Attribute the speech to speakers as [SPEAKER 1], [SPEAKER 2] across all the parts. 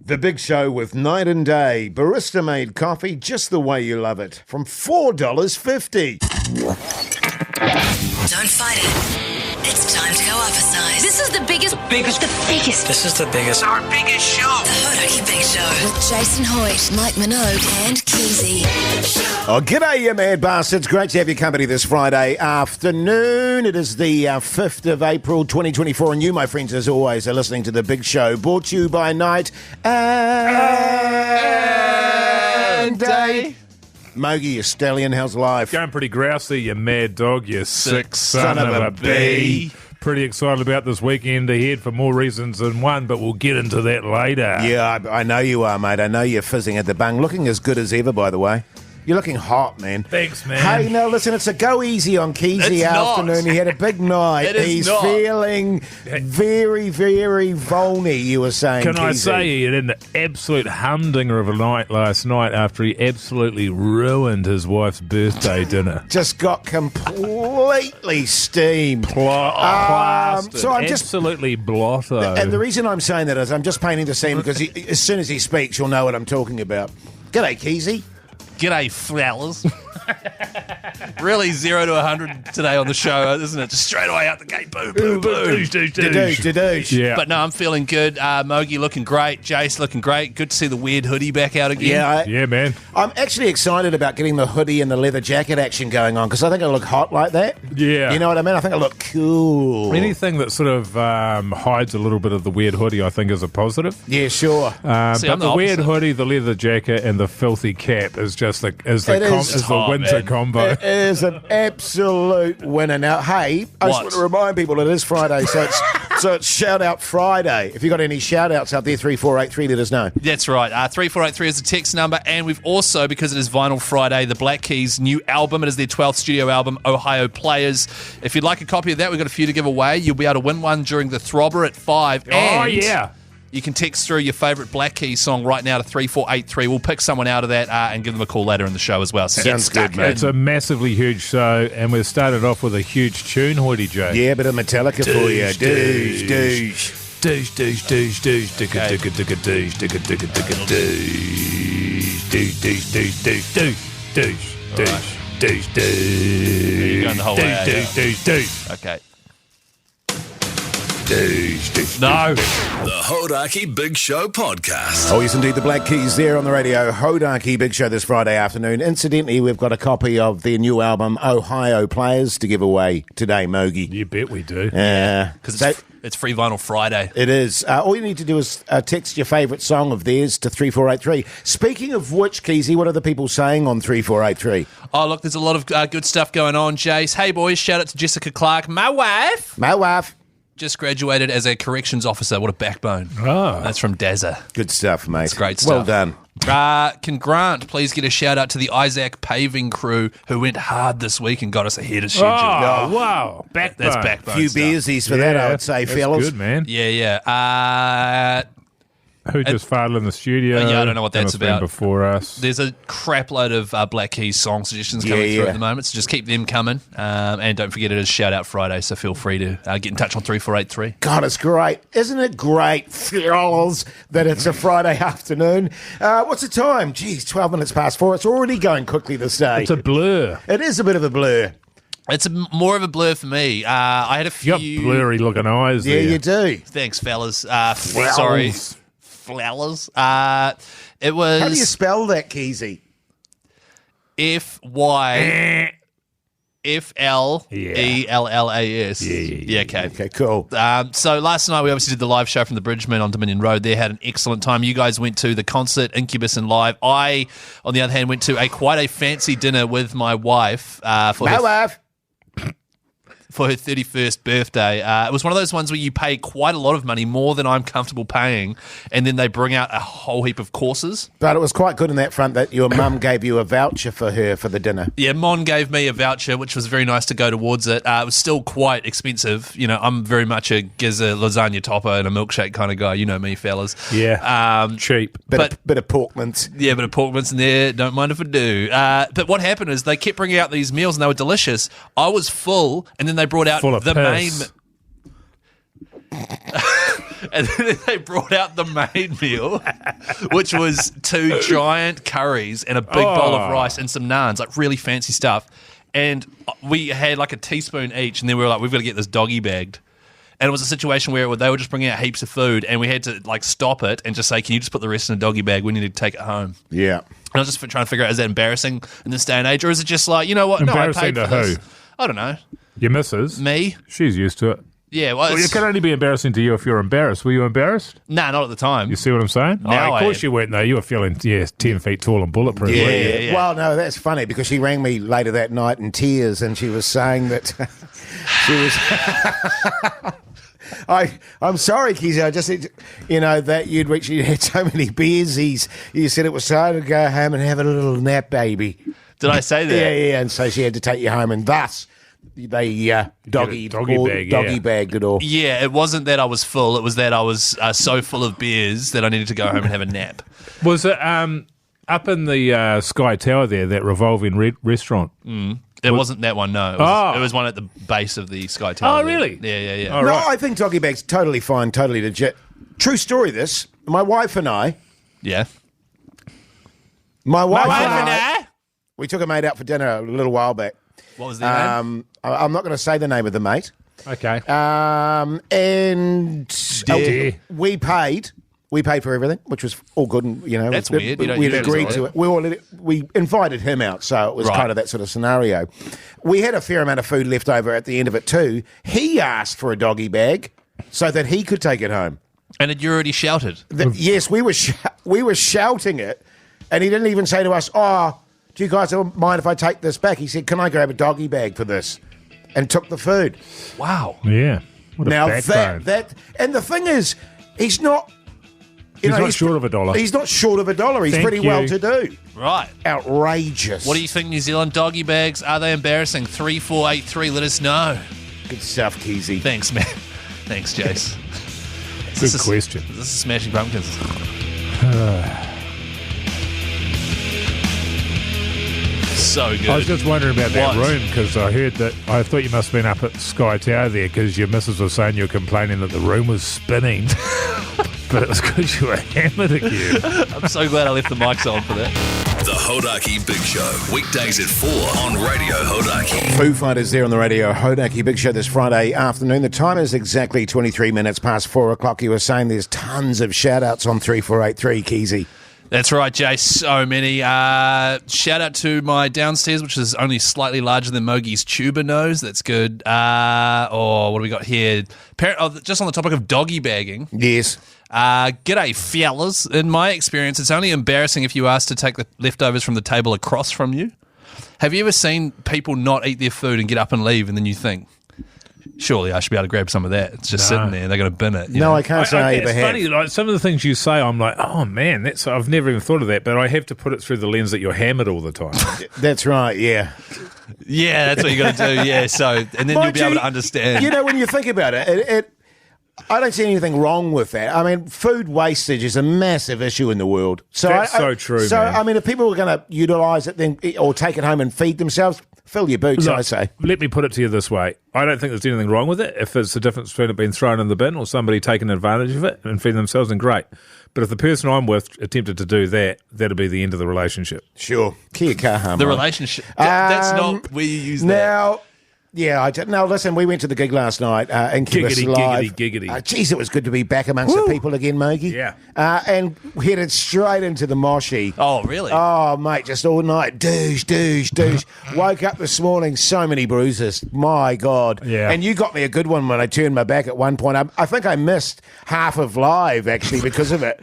[SPEAKER 1] The Big Show with Night and Day. Barista-made coffee just the way you love it. From $4.50.
[SPEAKER 2] Don't fight it. It's time to go up a size. This is the biggest.
[SPEAKER 3] This is the biggest.
[SPEAKER 2] Our biggest show. The Hodaki Big Show. With Jason Hoyt, Mike Minogue, and Keyzie.
[SPEAKER 1] Oh, g'day, you mad bastards. Great to have your company this Friday afternoon. It is the 5th of April, 2024. And you, my friends, as always, are listening to The Big Show. Brought to you by Night and Day. Mogi, you stallion, how's life?
[SPEAKER 4] Going pretty grousey, you mad dog, you sick son of a bee. Pretty excited about this weekend ahead for more reasons than one, but we'll get into that later.
[SPEAKER 1] Yeah, I know you are, mate. I know you're fizzing at the bung. Looking as good as ever, by the way. You're looking hot, man.
[SPEAKER 4] Thanks, man.
[SPEAKER 1] Hey, now listen, it's a go easy on Keyzie afternoon. He had a big night. He's feeling very, very vulny, you were saying,
[SPEAKER 4] Can I
[SPEAKER 1] Keyzie.
[SPEAKER 4] say he had an absolute humdinger of a night last night after he absolutely ruined his wife's birthday dinner.
[SPEAKER 1] Just got completely steamed.
[SPEAKER 4] Plastered.
[SPEAKER 1] So I'm just...
[SPEAKER 4] Absolutely blotto.
[SPEAKER 1] And the reason I'm saying that is I'm just painting the scene because as soon as he speaks, you'll know what I'm talking about. G'day, Keyzie.
[SPEAKER 5] G'day, flowers. Really 0 to 100 today on the show, isn't it? Just straight away out the gate. Boom, boom, boom.
[SPEAKER 1] Dadoosh.
[SPEAKER 4] Yeah.
[SPEAKER 5] But no, I'm feeling good. Mogi looking great. Jase looking great. Good to see the weird hoodie back out again.
[SPEAKER 4] Yeah, man.
[SPEAKER 1] I'm actually excited about getting the hoodie and the leather jacket action going on because I think it'll look hot like that.
[SPEAKER 4] Yeah.
[SPEAKER 1] You know what I mean? I think it'll look cool.
[SPEAKER 4] Anything that sort of hides a little bit of the weird hoodie, I think, is a positive.
[SPEAKER 1] Yeah, sure.
[SPEAKER 5] See,
[SPEAKER 4] But
[SPEAKER 5] I'm
[SPEAKER 4] the
[SPEAKER 5] the
[SPEAKER 4] weird
[SPEAKER 5] opposite.
[SPEAKER 4] hoodie, the leather jacket, and the filthy cap is just the
[SPEAKER 5] top,
[SPEAKER 4] winter
[SPEAKER 5] man.
[SPEAKER 4] combo.
[SPEAKER 1] It is an absolute winner. Now, hey, I just
[SPEAKER 5] What?
[SPEAKER 1] want to remind people it is Friday, so it's Shout Out Friday. If you've got any shout outs out there, 3483, let us know.
[SPEAKER 5] That's right. 3483 is the text number. And we've also, because it is Vinyl Friday, the Black Keys' new album. It is their 12th studio album, Ohio Players. If you'd like a copy of that, we've got a few to give away. You'll be able to win one during the Throbber at 5.
[SPEAKER 4] Oh, yeah.
[SPEAKER 5] You can text through your favourite Black Keys song right now to 3483. We'll pick someone out of that and give them a call later in the show as well. So
[SPEAKER 1] Sounds
[SPEAKER 5] get stuck
[SPEAKER 1] good, mate.
[SPEAKER 4] It's a massively huge show, and we've started off with a huge tune, Hoity J.
[SPEAKER 1] Yeah, bit of Metallica for you. Douche.
[SPEAKER 4] Douche, douche, douche, douche, dicka, dicka, dicka, douche, dicka, dicka, dicka, douche, douche, douche, douche, douche, douche, douche, douche, douche,
[SPEAKER 5] You're going the whole way, are you?
[SPEAKER 4] douche, douche, douche,
[SPEAKER 5] Okay.
[SPEAKER 4] douche, douche.
[SPEAKER 5] No.
[SPEAKER 3] The Hodaki Big Show podcast.
[SPEAKER 1] Oh, yes, indeed. The Black Keys there on the radio. Hodaki Big Show this Friday afternoon. Incidentally, we've got a copy of their new album, Ohio Players, to give away today, Mogi.
[SPEAKER 4] You bet we do.
[SPEAKER 5] Because it's Free Vinyl Friday.
[SPEAKER 1] It is. All you need to do is text your favourite song of theirs to 3483. Speaking of which, Keyzie, what are the people saying on 3483?
[SPEAKER 5] Oh, look, there's a lot of good stuff going on, Jase. Hey, boys, shout out to Jessica Clark. My wife
[SPEAKER 1] My wife.
[SPEAKER 5] just graduated as a corrections officer. What a backbone.
[SPEAKER 4] Oh.
[SPEAKER 5] That's from Dazza.
[SPEAKER 1] Good stuff, mate.
[SPEAKER 5] It's great
[SPEAKER 1] Well
[SPEAKER 5] stuff.
[SPEAKER 1] done.
[SPEAKER 5] Can Grant please get a shout out to the Isaac paving crew who went hard this week and got us ahead of schedule?
[SPEAKER 4] Oh, wow. Backbone.
[SPEAKER 5] That's backbone
[SPEAKER 1] Few
[SPEAKER 5] stuff.
[SPEAKER 1] beersies for that, I would say,
[SPEAKER 4] that's
[SPEAKER 1] fellas.
[SPEAKER 4] good, man.
[SPEAKER 5] Yeah.
[SPEAKER 4] Who just farted in the studio?
[SPEAKER 5] Yeah, I don't know what that's
[SPEAKER 4] Must have been
[SPEAKER 5] about.
[SPEAKER 4] before us.
[SPEAKER 5] There's a crap load of Black Keys song suggestions coming
[SPEAKER 1] Yeah,
[SPEAKER 5] through
[SPEAKER 1] yeah.
[SPEAKER 5] at the moment, so just keep them coming. And don't forget it is Shout Out Friday, so feel free to get in touch on 3483.
[SPEAKER 1] God, it's great. Isn't it great, fellas, that it's a Friday afternoon? What's the time? Geez, 12 minutes past 4. It's already going quickly this day.
[SPEAKER 4] It's a blur.
[SPEAKER 1] It is a bit of a blur.
[SPEAKER 5] It's more of a blur for me. I had a
[SPEAKER 4] You
[SPEAKER 5] few...
[SPEAKER 4] got blurry looking eyes
[SPEAKER 1] Yeah,
[SPEAKER 4] there.
[SPEAKER 1] you do.
[SPEAKER 5] Thanks, fellas. Sorry. Flowers. It was
[SPEAKER 1] How do you spell that, Keyzie?
[SPEAKER 5] FYFLELLAS. Yeah, okay.
[SPEAKER 1] Okay, cool.
[SPEAKER 5] So last night we obviously did the live show from the Bridgeman on Dominion Road. They had an excellent time. You guys went to the concert, Incubus and Live. I, on the other hand, went to quite a fancy dinner with my wife for
[SPEAKER 1] My
[SPEAKER 5] her
[SPEAKER 1] wife.
[SPEAKER 5] for her 31st birthday. It was one of those ones where you pay quite a lot of money, more than I'm comfortable paying, and then they bring out a whole heap of courses.
[SPEAKER 1] But it was quite good in that front that your mum gave you a voucher for her for the dinner.
[SPEAKER 5] Yeah, Mon gave me a voucher, which was very nice to go towards it. It was still quite expensive. You know, I'm very much a gizzard lasagna topper and a milkshake kind of guy. You know me, fellas.
[SPEAKER 4] Yeah. Cheap.
[SPEAKER 1] Bit of pork mince.
[SPEAKER 5] Yeah, but a pork mince in there, don't mind if I do. But what happened is they kept bringing out these meals and they were delicious. I was full, and then they brought out
[SPEAKER 4] Full of
[SPEAKER 5] the
[SPEAKER 4] piss.
[SPEAKER 5] main... And then they brought out the main meal, which was 2 giant curries and a big bowl of rice and some naans, like really fancy stuff. And we had like a teaspoon each, and then we were like, we've got to get this doggy bagged. And it was a situation where they were just bringing out heaps of food, and we had to like stop it and just say, can you just put the rest in a doggy bag? We need to take it home.
[SPEAKER 1] Yeah.
[SPEAKER 5] And I was just trying to figure out, is that embarrassing in this day and age, or is it just like, you know what?
[SPEAKER 4] Embarrassing
[SPEAKER 5] no, I paid
[SPEAKER 4] to
[SPEAKER 5] for this.
[SPEAKER 4] who?
[SPEAKER 5] I don't know.
[SPEAKER 4] Your missus?
[SPEAKER 5] Me?
[SPEAKER 4] She's used to it.
[SPEAKER 5] Yeah, well,
[SPEAKER 4] It can only be embarrassing to you if you're embarrassed. Were you embarrassed?
[SPEAKER 5] Nah, not at the time.
[SPEAKER 4] You see what I'm saying?
[SPEAKER 5] Now
[SPEAKER 4] of course
[SPEAKER 5] I am.
[SPEAKER 4] you weren't, though. You were feeling, 10 feet tall and bulletproof.
[SPEAKER 1] Yeah,
[SPEAKER 4] weren't you?
[SPEAKER 5] yeah.
[SPEAKER 1] Well, no, that's funny because she rang me later that night in tears, and she was saying that she was. I'm sorry, Keyzie. I just, that you had so many beers. You said it was time to go home and have a little nap, baby.
[SPEAKER 5] Did I say that?
[SPEAKER 1] Yeah, and so she had to take you home, and thus they doggy bagged it all.
[SPEAKER 5] Yeah, it wasn't that I was full. It was that I was so full of beers that I needed to go home and have a nap.
[SPEAKER 4] Was it up in the Sky Tower there, that revolving restaurant?
[SPEAKER 5] It wasn't that one, no. It was one at the base of the Sky Tower.
[SPEAKER 4] Oh, really?
[SPEAKER 5] Yeah.
[SPEAKER 4] Oh,
[SPEAKER 1] No,
[SPEAKER 4] right.
[SPEAKER 1] I think doggy bags totally fine, totally legit. True story. This, my wife and I.
[SPEAKER 5] Yeah.
[SPEAKER 1] My wife and I. We took a mate out for dinner a little while back.
[SPEAKER 5] What was their name?
[SPEAKER 1] I'm not going to say the name of the mate.
[SPEAKER 4] Okay.
[SPEAKER 1] And
[SPEAKER 4] Dear.
[SPEAKER 1] we paid for everything, which was all good. And
[SPEAKER 5] That's weird. You don't
[SPEAKER 1] We'd
[SPEAKER 5] usually
[SPEAKER 1] agreed
[SPEAKER 5] do
[SPEAKER 1] to
[SPEAKER 5] that.
[SPEAKER 1] it. We invited him out, so it was
[SPEAKER 5] Right.
[SPEAKER 1] kind of that sort of scenario. We had a fair amount of food left over at the end of it too. He asked for a doggy bag so that he could take it home.
[SPEAKER 5] And had you already shouted?
[SPEAKER 1] Yes, we were shouting it, and he didn't even say to us, "Oh, do you guys mind if I take this back?" He said, "Can I grab a doggy bag for this?" And took the food.
[SPEAKER 5] Wow.
[SPEAKER 4] Yeah. What a
[SPEAKER 1] Now
[SPEAKER 4] backbone.
[SPEAKER 1] and the thing is, he's not.
[SPEAKER 4] He's not short of $1.
[SPEAKER 1] He's not short of $1. He's
[SPEAKER 4] Thank
[SPEAKER 1] pretty
[SPEAKER 4] you.
[SPEAKER 1] well to do.
[SPEAKER 5] Right.
[SPEAKER 1] Outrageous.
[SPEAKER 5] What do you think, New Zealand doggy bags? Are they embarrassing? 3483, let us know.
[SPEAKER 1] Good stuff, Keyzie.
[SPEAKER 5] Thanks, man. Thanks, Jase.
[SPEAKER 4] Good question.
[SPEAKER 5] This is Smashing Pumpkins. So good.
[SPEAKER 4] I was just wondering about that
[SPEAKER 5] What?
[SPEAKER 4] room because I thought you must have been up at Sky Tower there because your missus was saying you were complaining that the room was spinning. But it was because you were hammered again.
[SPEAKER 5] I'm so glad I left the mics on for that.
[SPEAKER 3] The Hodaki Big Show. Weekdays at 4 on Radio Hodaki.
[SPEAKER 1] Foo Fighters there on the radio. Hodaki Big Show this Friday afternoon. The time is exactly 23 minutes past 4 o'clock. You were saying there's tons of shout-outs on 3483, Keyzie.
[SPEAKER 5] That's right, Jay. So many. Shout out to my downstairs, which is only slightly larger than Mogie's tuba nose. That's good. What do we got here? Just on the topic of doggy bagging.
[SPEAKER 1] Yes.
[SPEAKER 5] G'day, fellas. In my experience, it's only embarrassing if you ask to take the leftovers from the table across from you. Have you ever seen people not eat their food and get up and leave, and then you think, surely I should be able to grab some of that? It's just sitting there. They're going to bin it. you
[SPEAKER 1] No,
[SPEAKER 5] know?
[SPEAKER 1] I can't say I ever
[SPEAKER 4] it's
[SPEAKER 1] have.
[SPEAKER 4] funny, like some of the things you say, I'm like, oh man, I've never even thought of that, but I have to put it through the lens that you're hammered all the time.
[SPEAKER 1] That's right, yeah.
[SPEAKER 5] Yeah, that's what you got to do. Yeah, so and then you'll be able to understand.
[SPEAKER 1] You know, when you think about it, I don't see anything wrong with that. I mean, food wastage is a massive issue in the world. So
[SPEAKER 4] That's so true,
[SPEAKER 1] So,
[SPEAKER 4] man.
[SPEAKER 1] I mean, if people are going to utilise it then or take it home and feed themselves, fill your boots, I
[SPEAKER 4] Look,
[SPEAKER 1] say.
[SPEAKER 4] Let me put it to you this way. I don't think there's anything wrong with it. If there's a difference between it being thrown in the bin or somebody taking advantage of it and feeding themselves, then great. But if the person I'm with attempted to do that, that'll be the end of the relationship.
[SPEAKER 1] Sure. Kia kaha,
[SPEAKER 5] The
[SPEAKER 1] mate.
[SPEAKER 5] relationship. That's not where you use that.
[SPEAKER 1] Now, yeah, I did. Now, listen, we went to the gig last night, Incubus
[SPEAKER 4] Giggity,
[SPEAKER 1] Live.
[SPEAKER 4] giggity.
[SPEAKER 1] Geez, it was good to be back amongst the people again, Mogi.
[SPEAKER 4] Yeah.
[SPEAKER 1] And we headed straight into the moshie.
[SPEAKER 5] Oh, really?
[SPEAKER 1] Oh, mate, just all night. Douche. Woke up this morning, so many bruises. My God.
[SPEAKER 4] Yeah.
[SPEAKER 1] And you got me a good one when I turned my back at one point. I think I missed half of live, actually, because of it.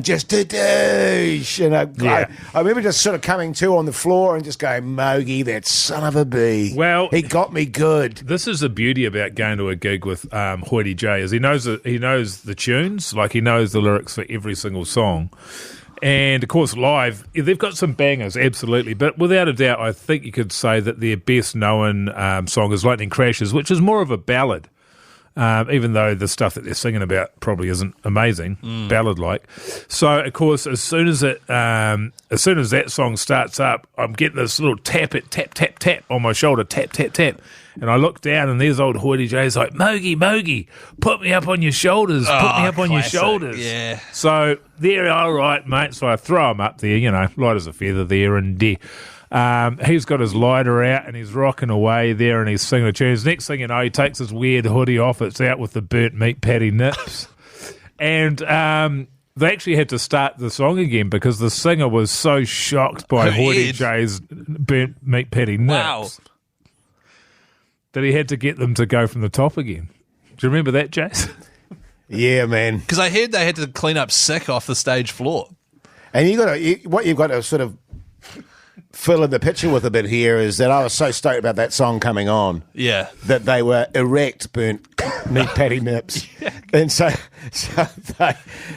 [SPEAKER 1] Just a douche.
[SPEAKER 4] Yeah.
[SPEAKER 1] I remember just sort of coming to on the floor and just going, Mogi, that son of a bee.
[SPEAKER 4] Well,
[SPEAKER 1] he got me good.
[SPEAKER 4] This is the beauty about going to a gig with Hoity J is he knows the tunes, like he knows the lyrics for every single song. And, of course, live, they've got some bangers, absolutely. But without a doubt, I think you could say that their best-known song is Lightning Crashes, which is more of a ballad, even though the stuff that they're singing about probably isn't amazing, ballad-like. So, of course, as soon as that song starts up, I'm getting this little tap on my shoulder, tap. And I look down and there's old Hoity Jay's like, Mogi, put me up on your shoulders,
[SPEAKER 5] Yeah.
[SPEAKER 4] So they're all right, mate. So I throw him up there, light as a feather there. And he's got his lighter out and he's rocking away there and he's singing the tunes. Next thing you know, he takes his weird hoodie off. It's out with the burnt meat patty nips. And they actually had to start the song again because the singer was so shocked by Hoity Jay's burnt meat patty nips.
[SPEAKER 5] Wow.
[SPEAKER 4] That he had to get them to go from the top again. Do you remember that, Jase?
[SPEAKER 1] Yeah, man.
[SPEAKER 5] Because I heard they had to clean up sick off the stage floor.
[SPEAKER 1] And what you've got to sort of fill in the picture with a bit here is that I was so stoked about that song coming on.
[SPEAKER 5] Yeah.
[SPEAKER 1] That they were erect burnt meat patty nips. And so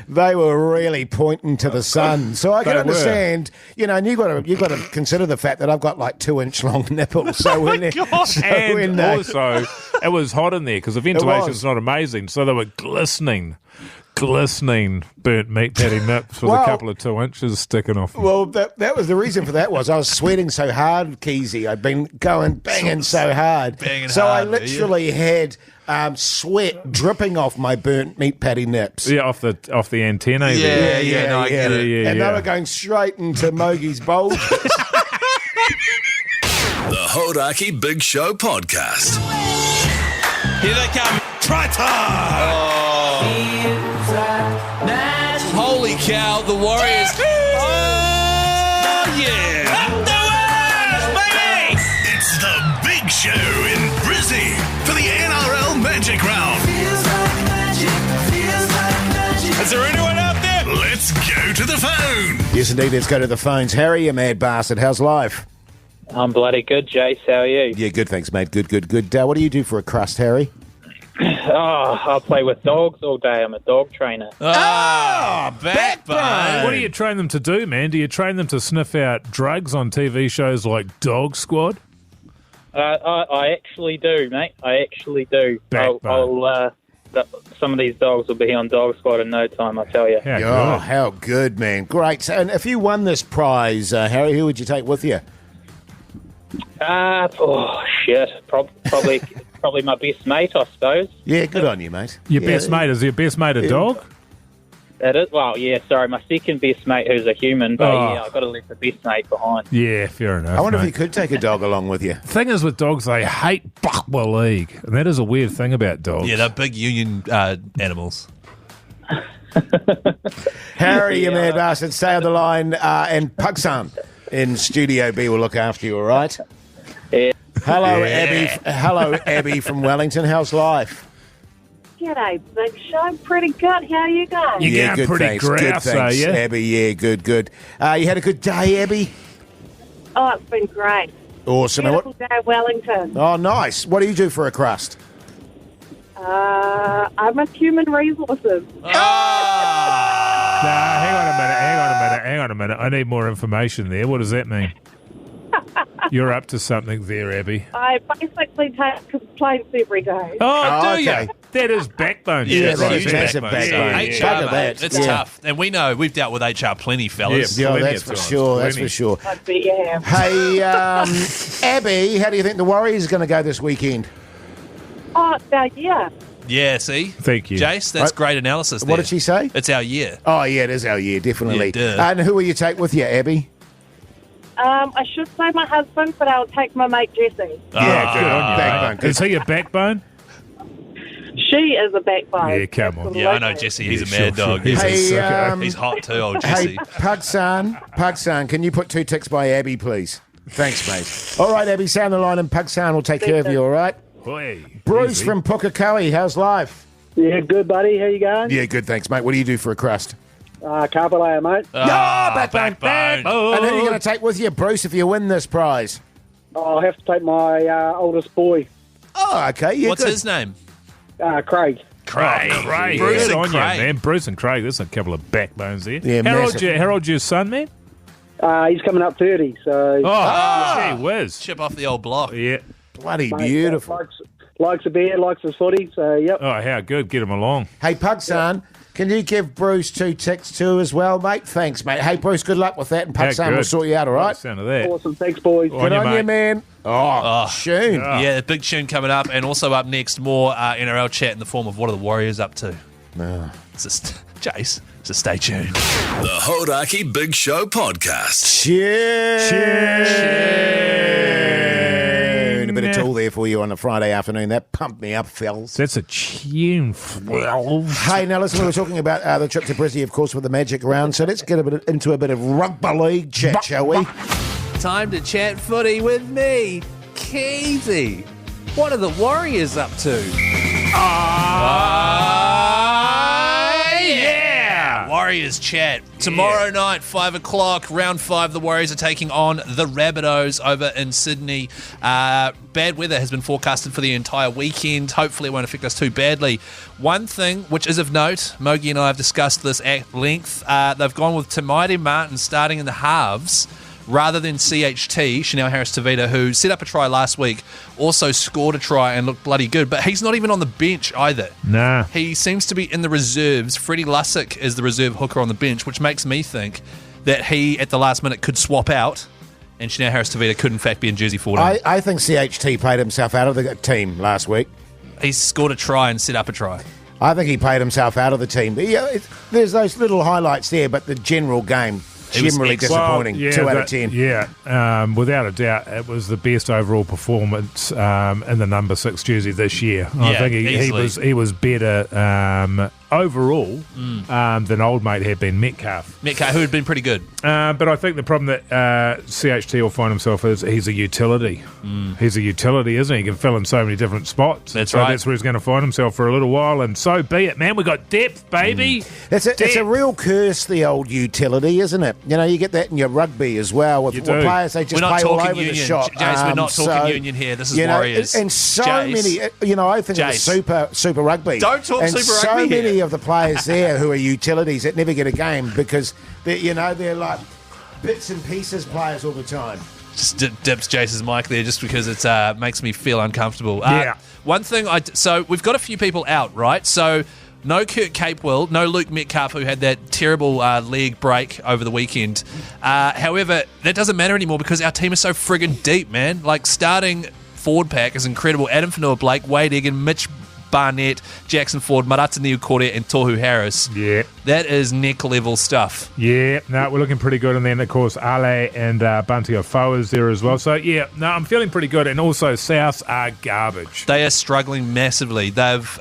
[SPEAKER 1] they were really pointing to the sun. So I can understand, and you've got to consider the fact that I've got like 2-inch long nipples. So when
[SPEAKER 4] also, it was hot in there because the ventilation's not amazing. So they were glistening burnt meat patty nips with a couple of 2 inches sticking off them.
[SPEAKER 1] Well, that was the reason for that was I was sweating so hard, Keyzie. I'd been banging so hard. I literally had sweat dripping off my burnt meat patty nips.
[SPEAKER 4] Yeah, off the antennae.
[SPEAKER 5] Yeah, I get it.
[SPEAKER 1] And they were going straight into Mogi's bulge.
[SPEAKER 3] The Hodaki Big Show podcast.
[SPEAKER 5] Here they come. Try time! Holy cow, the Warriors. Oh, yeah.
[SPEAKER 3] Up the Warriors, baby! It's the Big Show in Brizzy for the NRL Magic Round.
[SPEAKER 5] Is there anyone out there?
[SPEAKER 3] Let's go to the phone.
[SPEAKER 1] Yes, indeed. Let's go to the phones. Harry, you mad bastard. How's life?
[SPEAKER 6] I'm bloody good, Jase. How are you?
[SPEAKER 1] Yeah, good, thanks, mate. Good. What do you do for a crust, Harry?
[SPEAKER 6] I play with dogs all day. I'm a dog trainer.
[SPEAKER 5] Backbone.
[SPEAKER 4] What do you train them to do, man? Do you train them to sniff out drugs on TV shows like Dog Squad?
[SPEAKER 6] I actually do, mate. I actually do.
[SPEAKER 4] Backbone.
[SPEAKER 6] Some of these dogs will be on Dog Squad in no time, I tell you.
[SPEAKER 1] How good, man. Great. So, and if you won this prize, Harry, who would you take with you?
[SPEAKER 6] Probably my best mate, I suppose.
[SPEAKER 1] Yeah, good on you, mate.
[SPEAKER 4] Best mate, is your best mate a dog?
[SPEAKER 6] That is, my second best mate who's a human, but I've got to leave the best mate behind.
[SPEAKER 4] Yeah, fair enough.
[SPEAKER 1] I wonder
[SPEAKER 4] mate.
[SPEAKER 1] if you could take a dog along with you.
[SPEAKER 4] Thing is with dogs, they hate Buckwa League, and that is a weird thing about dogs.
[SPEAKER 5] Yeah, they're big union animals.
[SPEAKER 1] Harry, you mad bastard, stay on the line, and Pugsan in Studio B will look after you, all right?
[SPEAKER 6] Yeah.
[SPEAKER 1] Hello, Abby. Hello, Abby from Wellington. How's life?
[SPEAKER 7] G'day, Big Show. Pretty good. How are you guys?
[SPEAKER 4] You're
[SPEAKER 1] Yeah,
[SPEAKER 4] going
[SPEAKER 1] good,
[SPEAKER 4] pretty
[SPEAKER 1] thanks. Good,
[SPEAKER 4] grouse,
[SPEAKER 1] thanks,
[SPEAKER 4] are you?
[SPEAKER 1] Abby. Yeah, good. You had a good day, Abby?
[SPEAKER 7] Oh, it's been great.
[SPEAKER 1] Awesome. And
[SPEAKER 7] Beautiful day in Wellington.
[SPEAKER 1] Oh, nice. What do you do for a crust?
[SPEAKER 7] I'm a human resources.
[SPEAKER 4] Hang on a minute. I need more information there. What does that mean? You're up to something there, Abby.
[SPEAKER 7] I basically take complaints every day.
[SPEAKER 4] Oh, do
[SPEAKER 1] okay.
[SPEAKER 4] you? That is backbone.
[SPEAKER 5] Yeah,
[SPEAKER 4] shit,
[SPEAKER 1] right.
[SPEAKER 5] huge
[SPEAKER 1] That's a
[SPEAKER 5] backbone.
[SPEAKER 1] backbone.
[SPEAKER 5] HR,
[SPEAKER 1] Bugger
[SPEAKER 5] mate,
[SPEAKER 1] that.
[SPEAKER 5] it's
[SPEAKER 1] Yeah.
[SPEAKER 5] tough. And we know, we've dealt with HR plenty, fellas.
[SPEAKER 1] Yeah,
[SPEAKER 4] Plenty
[SPEAKER 1] that's
[SPEAKER 4] of
[SPEAKER 1] for
[SPEAKER 4] times.
[SPEAKER 1] sure. That's
[SPEAKER 4] Plenty.
[SPEAKER 1] for sure.
[SPEAKER 7] I bet you have.
[SPEAKER 1] Hey, Abby, how do you think the Warriors are going to go this weekend?
[SPEAKER 7] Oh, it's our year.
[SPEAKER 5] Yeah, see?
[SPEAKER 4] Thank you.
[SPEAKER 5] Jase, that's
[SPEAKER 1] Right.
[SPEAKER 5] great analysis there.
[SPEAKER 1] What did she say?
[SPEAKER 5] It's our year.
[SPEAKER 1] Oh, yeah, it is our year, definitely.
[SPEAKER 5] Yeah, duh.
[SPEAKER 1] And who will you take with you, Abby?
[SPEAKER 7] I should say my husband, but I'll take my mate Jase.
[SPEAKER 1] Yeah, good on you. Backbone.
[SPEAKER 4] Is he a backbone?
[SPEAKER 7] She is a backbone.
[SPEAKER 4] Yeah, come on.
[SPEAKER 5] Yeah, I know Jesse. He's a mad dog.
[SPEAKER 4] He's a
[SPEAKER 1] Hey,
[SPEAKER 4] sicko.
[SPEAKER 5] He's hot too, old
[SPEAKER 1] Hey,
[SPEAKER 5] Jesse.
[SPEAKER 1] Pugsan, can you put 2 ticks by Abby, please? Thanks, mate. All right, Abby, stay on the line and Pugsan will take care of you, all right?
[SPEAKER 4] Oi,
[SPEAKER 1] Bruce
[SPEAKER 4] easy.
[SPEAKER 1] from Pukekohe, how's life?
[SPEAKER 8] Yeah, good, buddy. How you going?
[SPEAKER 1] Yeah, good, thanks, mate. What do you do for a crust?
[SPEAKER 8] Carpet layer, mate.
[SPEAKER 1] Backbone.
[SPEAKER 4] backbone.
[SPEAKER 1] And who are you going to take with you, Bruce, if you win this prize?
[SPEAKER 8] I'll have to take my oldest boy,
[SPEAKER 1] Oh, okay, yeah,
[SPEAKER 5] What's
[SPEAKER 1] good.
[SPEAKER 5] his name?
[SPEAKER 8] Craig.
[SPEAKER 4] Craig.
[SPEAKER 5] Bruce
[SPEAKER 4] Good
[SPEAKER 5] and
[SPEAKER 4] on you,
[SPEAKER 5] Craig.
[SPEAKER 4] man. Bruce and Craig. There's a couple of backbones there.
[SPEAKER 1] Yeah, massive.
[SPEAKER 4] How old's your son, man?
[SPEAKER 8] He's coming up 30, so...
[SPEAKER 4] Oh, gee whiz.
[SPEAKER 5] Chip off the old block.
[SPEAKER 4] Yeah.
[SPEAKER 1] Bloody
[SPEAKER 8] mate,
[SPEAKER 1] beautiful.
[SPEAKER 8] Likes a beer, likes his footy, so, yep.
[SPEAKER 4] Oh, how good. Get him along.
[SPEAKER 1] Hey, Pugsan, Can you give Bruce 2 ticks too as well, mate? Thanks, mate. Hey, Bruce, good luck with that, and Puck Sam will sort you out, all right?
[SPEAKER 4] Sound of that.
[SPEAKER 8] Awesome. Thanks, boys.
[SPEAKER 1] Good on you, man. Tune.
[SPEAKER 5] Yeah, a big tune coming up, and also up next, more NRL chat in the form of what are the Warriors up to. Jase, so stay tuned.
[SPEAKER 3] The Hodaki Big Show Podcast.
[SPEAKER 1] A bit of tool there for you on a Friday afternoon. That pumped me up, fellas.
[SPEAKER 4] That's a tune, fellas.
[SPEAKER 1] Hey, now listen, we were talking about the trip to Brizzy, of course, with the Magic round, so let's get into a bit of rugby league chat, shall we?
[SPEAKER 5] Time to chat footy with me, Keyzie. What are the Warriors up to? Warriors chat. Tomorrow night, 5 o'clock, round 5, the Warriors are taking on the Rabbitohs over in Sydney. Bad weather has been forecasted for the entire weekend. Hopefully it won't affect us too badly. One thing which is of note, Mogi and I have discussed this at length, they've gone with Tamaiti Martin starting in the halves rather than CHT, Chanel Harris-Tavita, who set up a try last week, also scored a try and looked bloody good, but he's not even on the bench either.
[SPEAKER 4] Nah.
[SPEAKER 5] He seems to be in the reserves. Freddie Lussick is the reserve hooker on the bench, which makes me think that he, at the last minute, could swap out, and Chanel Harris-Tavita could, in fact, be in jersey 14.
[SPEAKER 1] I think CHT played himself out of the team last week.
[SPEAKER 5] He scored a try and set up a try.
[SPEAKER 1] I think he played himself out of the team. But yeah, there's those little highlights there, but the general game, generally disappointing. 2 out of 10.
[SPEAKER 4] Yeah, without a doubt, it was the best overall performance in the number 6 jersey this year. I think he was better overall than old mate had been Metcalf.
[SPEAKER 5] Metcalf, who had been pretty good.
[SPEAKER 4] But I think the problem that CHT will find himself is he's a utility. He's a utility, isn't he? He can fill in so many different spots.
[SPEAKER 5] That's right.
[SPEAKER 4] That's where he's going to find himself for a little while, and so be it, man. We got depth, baby.
[SPEAKER 1] It's a real curse, the old utility, isn't it? You know, you get that in your rugby as well. With players, they just play all over
[SPEAKER 5] union.
[SPEAKER 1] the shop.
[SPEAKER 5] Jase, we're not talking union here. This is Warriors.
[SPEAKER 1] And so many, I think it's super rugby.
[SPEAKER 5] Don't talk
[SPEAKER 1] and
[SPEAKER 5] super
[SPEAKER 1] so
[SPEAKER 5] rugby
[SPEAKER 1] many
[SPEAKER 5] here.
[SPEAKER 1] of the players there who are utilities that never get a game because they're like bits and pieces players all the time.
[SPEAKER 5] Just dips Jase's mic there just because it makes me feel uncomfortable.
[SPEAKER 4] Yeah.
[SPEAKER 5] One thing, so we've got a few people out, right? So no Kurt Capewell, no Luke Metcalf, who had that terrible leg break over the weekend. However, that doesn't matter anymore because our team is so friggin' deep, man. Like, starting forward pack is incredible. Adam Fanua-Blake, Wade Egan, Mitch Barnett, Jackson Ford, Marata Niukore, and Tohu Harris.
[SPEAKER 4] Yeah.
[SPEAKER 5] That is neck-level stuff.
[SPEAKER 4] Yeah, no, we're looking pretty good. And then, of course, Ale and Bunty Afoa is there as well. So, yeah, no, I'm feeling pretty good. And also, South are garbage.
[SPEAKER 5] They are struggling massively. They've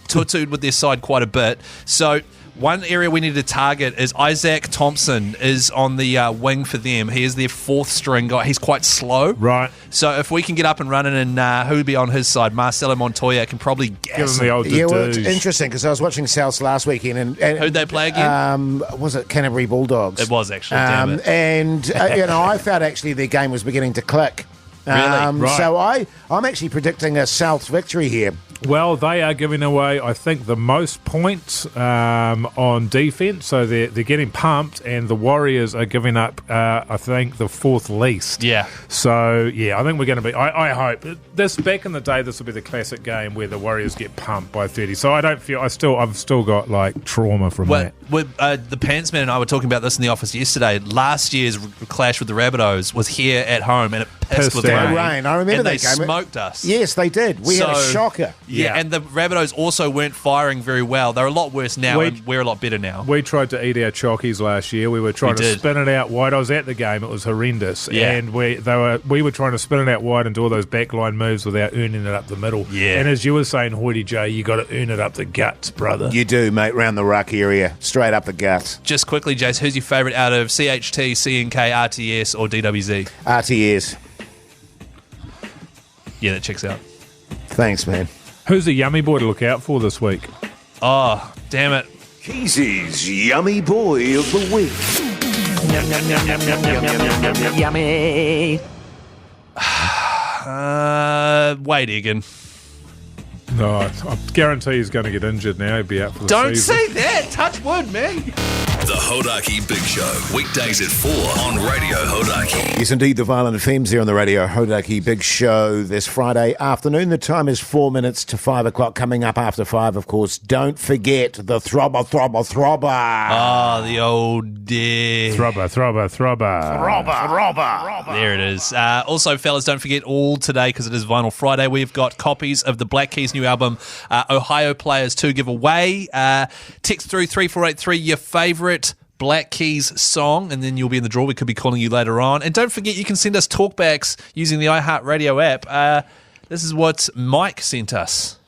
[SPEAKER 5] tutued with their side quite a bit. So one area we need to target is Isaac Thompson is on the wing for them. He is their 4th string guy. He's quite slow.
[SPEAKER 4] Right.
[SPEAKER 5] So if we can get up and running and who'd be on his side, Marcelo Montoya can probably gas
[SPEAKER 4] him the old
[SPEAKER 1] well, it's interesting because I was watching South last weekend. And
[SPEAKER 5] who'd they play again?
[SPEAKER 1] Was it Canterbury Bulldogs?
[SPEAKER 5] It was actually, damn it.
[SPEAKER 1] And, I felt actually their game was beginning to click.
[SPEAKER 5] Really?
[SPEAKER 4] Right.
[SPEAKER 1] So I'm actually predicting a South victory here.
[SPEAKER 4] Well, they are giving away, I think, the most points on defence, so they're getting pumped, and the Warriors are giving up, I think, the 4th least.
[SPEAKER 5] Yeah.
[SPEAKER 4] So, yeah, I think we're going to be... I hope. Back in the day, this will be the classic game where the Warriors get pumped by 30. So I don't feel... I've still got, like, trauma from that.
[SPEAKER 5] The Pantsman and I were talking about this in the office yesterday. Last year's clash with the Rabbitohs was here at home, and it pissed with rain.
[SPEAKER 1] I remember that
[SPEAKER 5] they
[SPEAKER 1] game.
[SPEAKER 5] Smoked us.
[SPEAKER 1] Yes, they did. We had a shocker.
[SPEAKER 5] Yeah, and the Rabbitohs also weren't firing very well. They're a lot worse now, and we're a lot better now.
[SPEAKER 4] We tried to eat our chockies last year. We were trying to spin it out wide. I was at the game. It was horrendous.
[SPEAKER 5] Yeah.
[SPEAKER 4] And we were trying to spin it out wide and do all those backline moves without earning it up the middle.
[SPEAKER 5] Yeah.
[SPEAKER 4] And as you were saying, Hoity J, you got to earn it up the guts, brother.
[SPEAKER 1] You do, mate, round the ruck area. Straight up the guts.
[SPEAKER 5] Just quickly, Jase, who's your favourite out of CHT, CNK, RTS, or DWZ?
[SPEAKER 1] RTS.
[SPEAKER 5] Yeah, that checks out.
[SPEAKER 1] Thanks, man.
[SPEAKER 4] Who's a yummy boy to look out for this week?
[SPEAKER 5] Oh, damn it.
[SPEAKER 3] Keezie's Yummy Boy of the Week.
[SPEAKER 9] Yummy.
[SPEAKER 5] Wade Egan.
[SPEAKER 4] No, I guarantee he's going to get injured now. He'll be out for the
[SPEAKER 5] Don't
[SPEAKER 4] season.
[SPEAKER 5] say that. Touch wood, man.
[SPEAKER 3] The Hodaki Big Show, weekdays at 4 on Radio Hodaki.
[SPEAKER 1] Yes, indeed, the violent themes here on the Radio Hodaki Big Show this Friday afternoon. The time is 4 minutes to 5 o'clock. Coming up after 5, of course, don't forget the Throbber.
[SPEAKER 5] Ah, the old dear.
[SPEAKER 4] Throbber.
[SPEAKER 5] There it is. Also, fellas, don't forget all today, because it is Vinyl Friday. We've got copies of the Black Keys' new album, Ohio Players, to give away. Text through 3483 your favourite Black Keys song, and then you'll be in the draw. We could be calling you later on. And don't forget, you can send us talkbacks using the iHeartRadio app. This is what Mike sent us.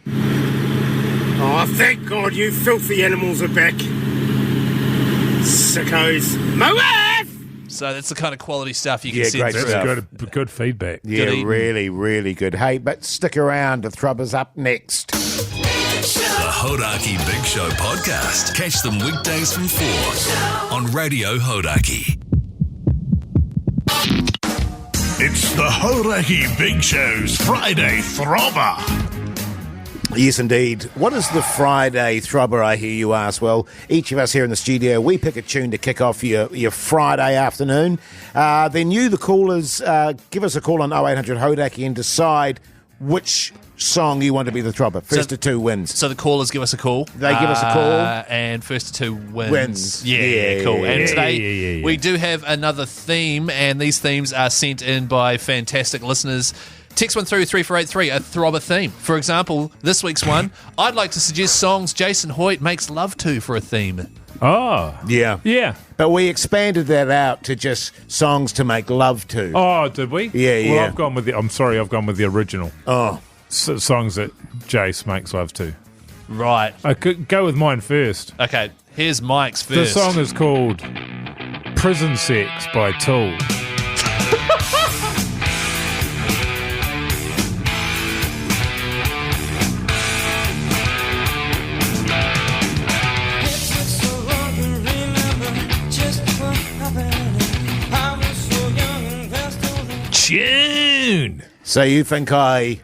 [SPEAKER 10] Oh, thank God you filthy animals are back. Sickos. My wife!
[SPEAKER 5] So that's the kind of quality stuff you can send
[SPEAKER 1] great
[SPEAKER 5] through.
[SPEAKER 1] stuff.
[SPEAKER 4] Good feedback.
[SPEAKER 1] Yeah,
[SPEAKER 5] Good evening.
[SPEAKER 1] really, really good. Hey, but stick around. The Throbber's up next.
[SPEAKER 3] The Hodaki Big Show podcast. Catch them weekdays from 4 on Radio Hodaki. It's the Hodaki Big Show's Friday Throbber.
[SPEAKER 1] Yes, indeed. What is the Friday Throbber, I hear you ask? Well, each of us here in the studio, we pick a tune to kick off your Friday afternoon. Then you, the callers, give us a call on 0800 Hodaki and decide which song you want to be the Throbber. First to 2 wins.
[SPEAKER 5] So the callers give us a call.
[SPEAKER 1] They give us a call.
[SPEAKER 5] And first to 2 wins.
[SPEAKER 1] Wins.
[SPEAKER 5] Yeah, cool. And today
[SPEAKER 4] yeah.
[SPEAKER 5] we do have another theme, and these themes are sent in by fantastic listeners. Text one through 3483, a Throbber theme. For example, this week's one, I'd like to suggest songs Jason Hoyt makes love to for a theme.
[SPEAKER 4] Oh.
[SPEAKER 1] Yeah.
[SPEAKER 4] Yeah.
[SPEAKER 1] But we expanded that out to just songs to make love to.
[SPEAKER 4] Oh, did we?
[SPEAKER 1] Yeah,
[SPEAKER 4] Well,
[SPEAKER 1] yeah.
[SPEAKER 4] I've gone with the original.
[SPEAKER 1] Oh.
[SPEAKER 4] Songs that Jase makes love to.
[SPEAKER 5] Right.
[SPEAKER 4] I could go with mine first.
[SPEAKER 5] Okay, here's Mike's
[SPEAKER 4] The
[SPEAKER 5] first.
[SPEAKER 4] song is called Prison Sex by Tool. Tune!
[SPEAKER 1] So you think I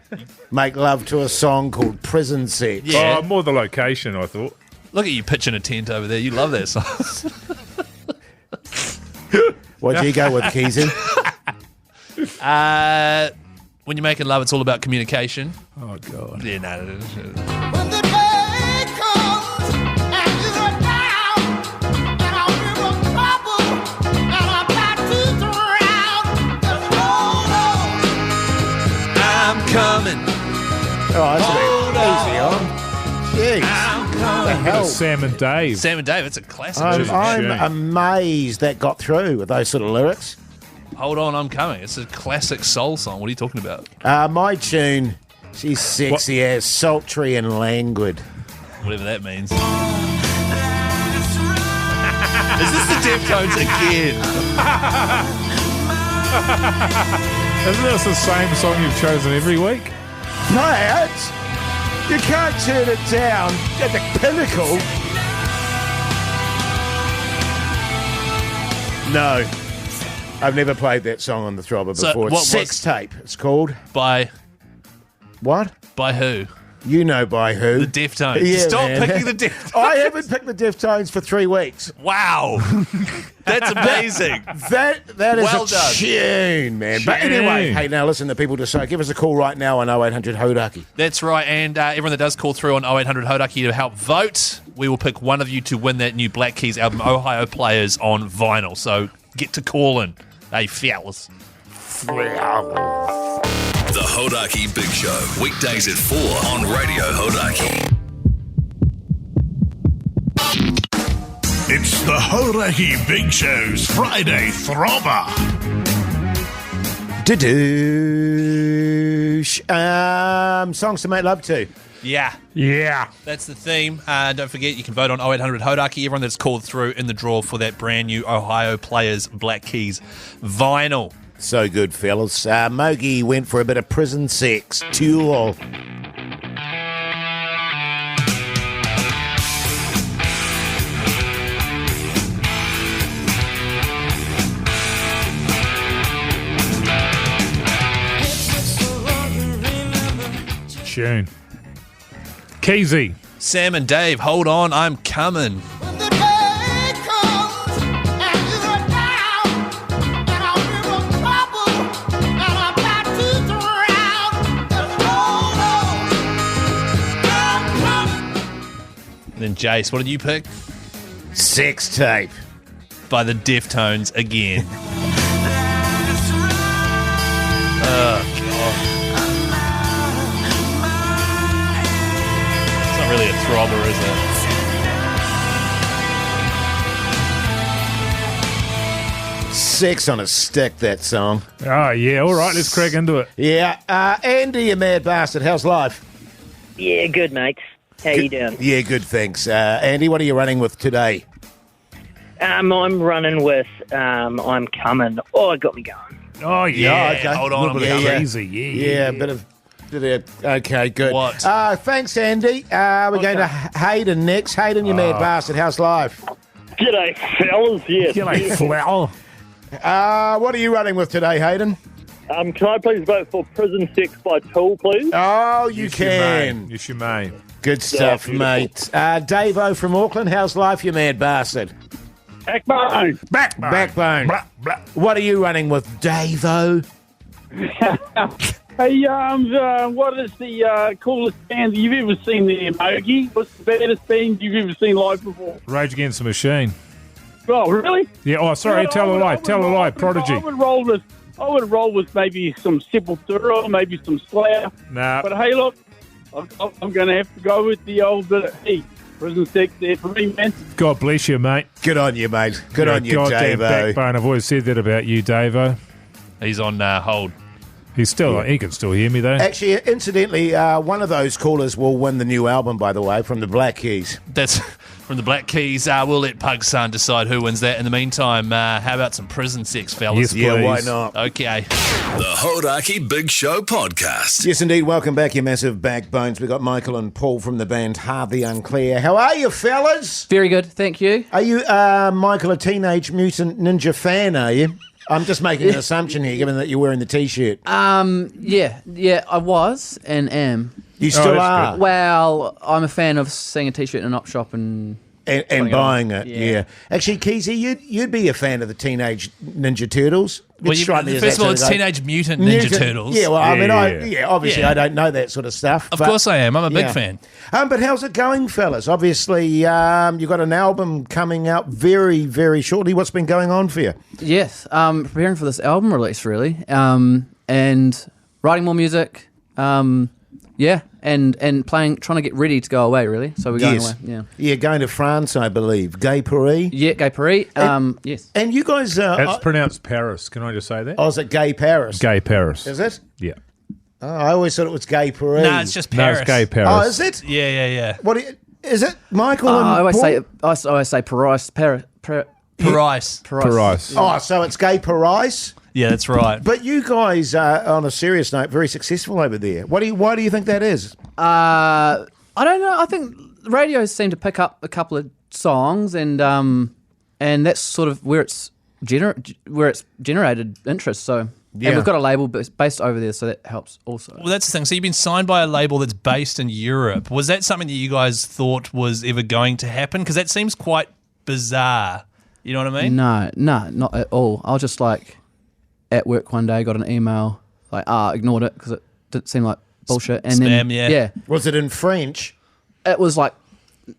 [SPEAKER 1] make love to a song called Prison Sex?
[SPEAKER 5] Yeah.
[SPEAKER 4] Oh, more the location, I thought.
[SPEAKER 5] Look at you pitching a tent over there. You love that song.
[SPEAKER 1] What'd you go with, Keyzie?
[SPEAKER 5] When you're making love, it's all about communication.
[SPEAKER 4] Oh, God.
[SPEAKER 5] Yeah, no. I'm coming.
[SPEAKER 1] Oh, that's a bit easy on. Jeez. What the hell?
[SPEAKER 4] Sam and Dave.
[SPEAKER 5] Sam and Dave, it's a classic.
[SPEAKER 1] I'm
[SPEAKER 4] tune.
[SPEAKER 1] amazed that got through with those sort of lyrics.
[SPEAKER 5] Hold on, I'm coming. It's a classic soul song. What are you talking about?
[SPEAKER 1] My tune, she's sexy as sultry and languid.
[SPEAKER 5] Whatever that means. Is this the Deftones again?
[SPEAKER 4] Isn't this the same song you've chosen every week?
[SPEAKER 1] But you can't turn it down at the pinnacle. No. I've never played that song on the Throbber
[SPEAKER 5] So
[SPEAKER 1] before.
[SPEAKER 5] what
[SPEAKER 1] It's Sex Tape, it's called.
[SPEAKER 5] By
[SPEAKER 1] What?
[SPEAKER 5] who?
[SPEAKER 1] You know by who.
[SPEAKER 5] The Deftones.
[SPEAKER 1] Yeah,
[SPEAKER 5] Stop
[SPEAKER 1] man.
[SPEAKER 5] picking the Deftones.
[SPEAKER 1] I haven't picked the Deftones for 3 weeks.
[SPEAKER 5] Wow. That's amazing.
[SPEAKER 1] That is
[SPEAKER 5] Well
[SPEAKER 1] a
[SPEAKER 5] done.
[SPEAKER 1] tune, man. But
[SPEAKER 4] Tune.
[SPEAKER 1] anyway, hey, now listen, the people decide. Give us a call right now on 0800 Hodaki.
[SPEAKER 5] That's right, and everyone that does call through on 0800 Hodaki to help vote, we will pick one of you to win that new Black Keys album, Ohio Players, on vinyl. So get to calling. Hey, fellas.
[SPEAKER 3] The Hodaki Big Show, weekdays at 4 on Radio Hodaki. It's the Hodaki Big Show's Friday Throbber.
[SPEAKER 1] Doosh. Songs to make love to.
[SPEAKER 5] Yeah.
[SPEAKER 4] Yeah.
[SPEAKER 5] That's the theme. Don't forget, you can vote on 0800 Hodaki. Everyone that's called through in the draw for that brand new Ohio Players Black Keys vinyl.
[SPEAKER 1] So good, fellas. Mogi went for a bit of Prison Sex. Tool.
[SPEAKER 4] Tune. Keyzie.
[SPEAKER 5] Sam and Dave, hold on, I'm coming. Jase, what did you pick?
[SPEAKER 1] Sex Tape
[SPEAKER 5] by the Deftones again. Oh, God. It's not really a throbber, is it?
[SPEAKER 1] Sex on a Stick, that song.
[SPEAKER 4] Oh, yeah. All right, let's crack into it.
[SPEAKER 1] Yeah. Andy, you mad bastard. How's life?
[SPEAKER 11] Yeah, good, mate. How you doing?
[SPEAKER 1] Yeah, good, thanks. Andy, what are you running with today?
[SPEAKER 11] I'm running with I'm Coming. Oh, it got me going.
[SPEAKER 4] Oh, yeah.
[SPEAKER 1] Okay.
[SPEAKER 4] Hold on. I'm crazy.
[SPEAKER 1] Yeah, bit of... Okay, good.
[SPEAKER 5] What?
[SPEAKER 1] Thanks, Andy. We're going to Hayden next. Hayden, you mad bastard. How's life?
[SPEAKER 12] G'day, fellas. Yes.
[SPEAKER 4] G'day, flower.
[SPEAKER 1] What are you running with today, Hayden?
[SPEAKER 12] Can I please vote for Prison Sex by Tool, please?
[SPEAKER 1] Oh, you can.
[SPEAKER 4] Yes, you may.
[SPEAKER 1] Good stuff, mate. Dave-O from Auckland, how's life, you mad bastard?
[SPEAKER 12] Backbone.
[SPEAKER 1] Backbone.
[SPEAKER 4] Blah, blah.
[SPEAKER 1] What are you running with, Dave-O?
[SPEAKER 12] Hey, what is the coolest band you've ever seen there, Mogi? What's the baddest band you've ever seen live before?
[SPEAKER 4] Rage Against the Machine.
[SPEAKER 12] Oh, really?
[SPEAKER 4] Yeah. Oh, sorry.
[SPEAKER 12] No,
[SPEAKER 4] Tell a lie. Prodigy.
[SPEAKER 12] I would roll with maybe some Sepultura or maybe some Slayer.
[SPEAKER 4] Nah.
[SPEAKER 12] But hey, look, I'm going to have to go with the old bit of Prison Sex there for me, man.
[SPEAKER 4] God bless you, mate.
[SPEAKER 1] Good on you, mate. Good on you,
[SPEAKER 4] goddamn
[SPEAKER 1] Dave-O.
[SPEAKER 4] backbone. I've always said that about you, Dave-O.
[SPEAKER 5] He's on hold.
[SPEAKER 4] He's still, he can still hear me though.
[SPEAKER 1] Actually, incidentally, one of those callers will win the new album, by the way, from the Black Keys.
[SPEAKER 5] That's from the Black Keys. We'll let Pug's son decide who wins that. In the meantime, how about some Prison Sex, fellas?
[SPEAKER 4] Yes,
[SPEAKER 1] Yeah,
[SPEAKER 4] please.
[SPEAKER 1] why not?
[SPEAKER 5] Okay.
[SPEAKER 3] The Hodaki Big Show podcast.
[SPEAKER 1] Yes, indeed. Welcome back, you massive backbones. We've got Michael and Paul from the band Harvey Unclear. How are you, fellas?
[SPEAKER 13] Very good, thank you.
[SPEAKER 1] Are you, Michael, a Teenage Mutant Ninja fan, are you? I'm just making an assumption here, given that you're wearing the T-shirt.
[SPEAKER 13] Yeah, I was and am.
[SPEAKER 1] You still are?
[SPEAKER 4] good.
[SPEAKER 13] Well, I'm a fan of seeing a T-shirt in an op shop and
[SPEAKER 1] buying it,
[SPEAKER 13] Yeah.
[SPEAKER 1] yeah. Actually, Keyzie, you'd be a fan of the Teenage Ninja Turtles.
[SPEAKER 5] Well, first of all, it's Teenage Mutant Ninja Turtles.
[SPEAKER 1] Yeah, well, I mean,
[SPEAKER 4] Yeah.
[SPEAKER 1] obviously
[SPEAKER 5] Yeah.
[SPEAKER 1] I don't know that sort of stuff.
[SPEAKER 5] Of
[SPEAKER 1] but-
[SPEAKER 5] course I am. I'm a big
[SPEAKER 1] Yeah.
[SPEAKER 5] fan.
[SPEAKER 1] But how's it going, fellas? Obviously, you've got an album coming out very, very shortly. What's been going on for you?
[SPEAKER 13] yes, preparing for this album release really, and writing more music. And trying to get ready to go away really. So we're going away. Yeah.
[SPEAKER 1] Yeah, going to France, I believe. Gay Paris.
[SPEAKER 13] Yeah, Gay Paris. Yes.
[SPEAKER 1] And you guys...
[SPEAKER 4] That's pronounced Paris. Can I just say that?
[SPEAKER 1] Oh, is it Gay Paris?
[SPEAKER 4] Gay Paris.
[SPEAKER 1] Is it?
[SPEAKER 4] Yeah.
[SPEAKER 1] Oh, I always thought it was Gay Paris.
[SPEAKER 5] No, it's just
[SPEAKER 4] No,
[SPEAKER 5] Paris.
[SPEAKER 4] it's Gay Paris.
[SPEAKER 1] Oh, is it?
[SPEAKER 5] Yeah.
[SPEAKER 1] What is it, Michael? and
[SPEAKER 13] I always
[SPEAKER 1] Paul?
[SPEAKER 13] say Paris.
[SPEAKER 5] Paris.
[SPEAKER 13] Paris.
[SPEAKER 1] Oh, so it's Gay Paris?
[SPEAKER 5] Yeah, that's right.
[SPEAKER 1] But you guys are, on a serious note, very successful over there. Why do you think that is?
[SPEAKER 13] I don't know. I think radios seem to pick up a couple of songs, and that's sort of where it's generated interest. So,
[SPEAKER 1] Yeah.
[SPEAKER 13] and we've got a label based over there, so that helps also.
[SPEAKER 5] Well, that's the thing. So you've been signed by a label that's based in Europe. Was that something that you guys thought was ever going to happen? Because that seems quite bizarre. You know what I mean?
[SPEAKER 13] No, not at all. I was just like at work one day, got an email, ignored it because it didn't seem like bullshit. And
[SPEAKER 5] Spam,
[SPEAKER 13] then,
[SPEAKER 5] yeah.
[SPEAKER 1] Was it in French?
[SPEAKER 13] It was like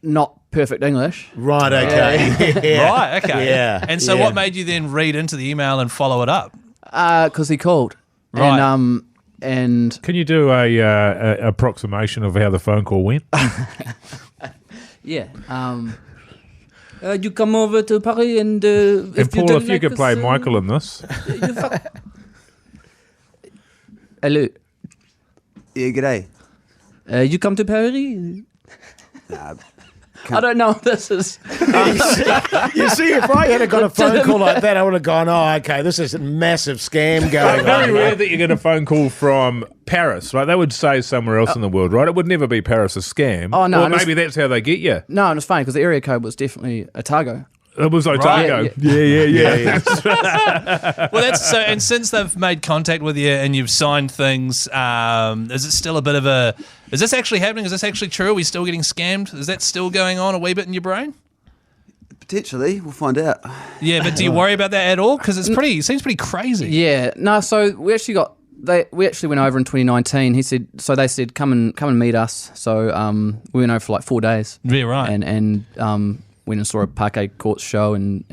[SPEAKER 13] not perfect English.
[SPEAKER 1] Right, okay. Yeah.
[SPEAKER 5] Right, okay.
[SPEAKER 1] Yeah.
[SPEAKER 5] And so
[SPEAKER 1] Yeah.
[SPEAKER 5] what made you then read into the email and follow it up?
[SPEAKER 13] Because he called.
[SPEAKER 5] Right.
[SPEAKER 13] And
[SPEAKER 4] Can you do a approximation of how the phone call went?
[SPEAKER 13] yeah. You come over to Paris and
[SPEAKER 4] And Paul, if you could play Michael in this.
[SPEAKER 13] Hello.
[SPEAKER 14] Yeah, g'day.
[SPEAKER 13] You come to Paris? I don't know if this is.
[SPEAKER 1] You see, if I had got a phone call like that, I would have gone, oh, okay, this is a massive scam going
[SPEAKER 4] Very
[SPEAKER 1] on.
[SPEAKER 4] rare that you get a phone call from Paris, right? They would say somewhere else in the world, right? It would never be Paris a scam.
[SPEAKER 13] Oh, no,
[SPEAKER 4] Or
[SPEAKER 13] and
[SPEAKER 4] maybe that's how they get you.
[SPEAKER 13] No, and it's funny because the area code was definitely Otago.
[SPEAKER 4] It was Otago.
[SPEAKER 13] Right.
[SPEAKER 4] Yeah.
[SPEAKER 5] Well, that's so. And since they've made contact with you and you've signed things, is it still a bit of a? Is this actually happening? Is this actually true? Are we still getting scammed? Is that still going on a wee bit in your brain?
[SPEAKER 14] Potentially, we'll find out.
[SPEAKER 5] Yeah, but do you worry about that at all? Because it seems pretty crazy.
[SPEAKER 13] Yeah, no. So we actually got we actually went over in 2019. They said come and meet us. So we went over for like 4 days.
[SPEAKER 5] Yeah, right.
[SPEAKER 13] And went and saw a parquet courts show and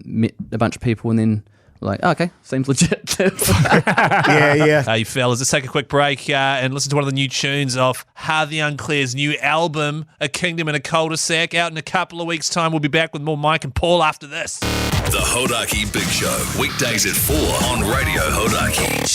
[SPEAKER 13] met a bunch of people, and then like, oh, okay, seems legit.
[SPEAKER 1] Yeah.
[SPEAKER 5] Hey, fellas, let's take a quick break and listen to one of the new tunes off Harvey Unclear's new album, A Kingdom in a Cul-de-Sac, out in a couple of weeks' time. We'll be back with more Mike and Paul after this.
[SPEAKER 3] The Hodaki Big Show, weekdays at 4 on Radio Hodaki.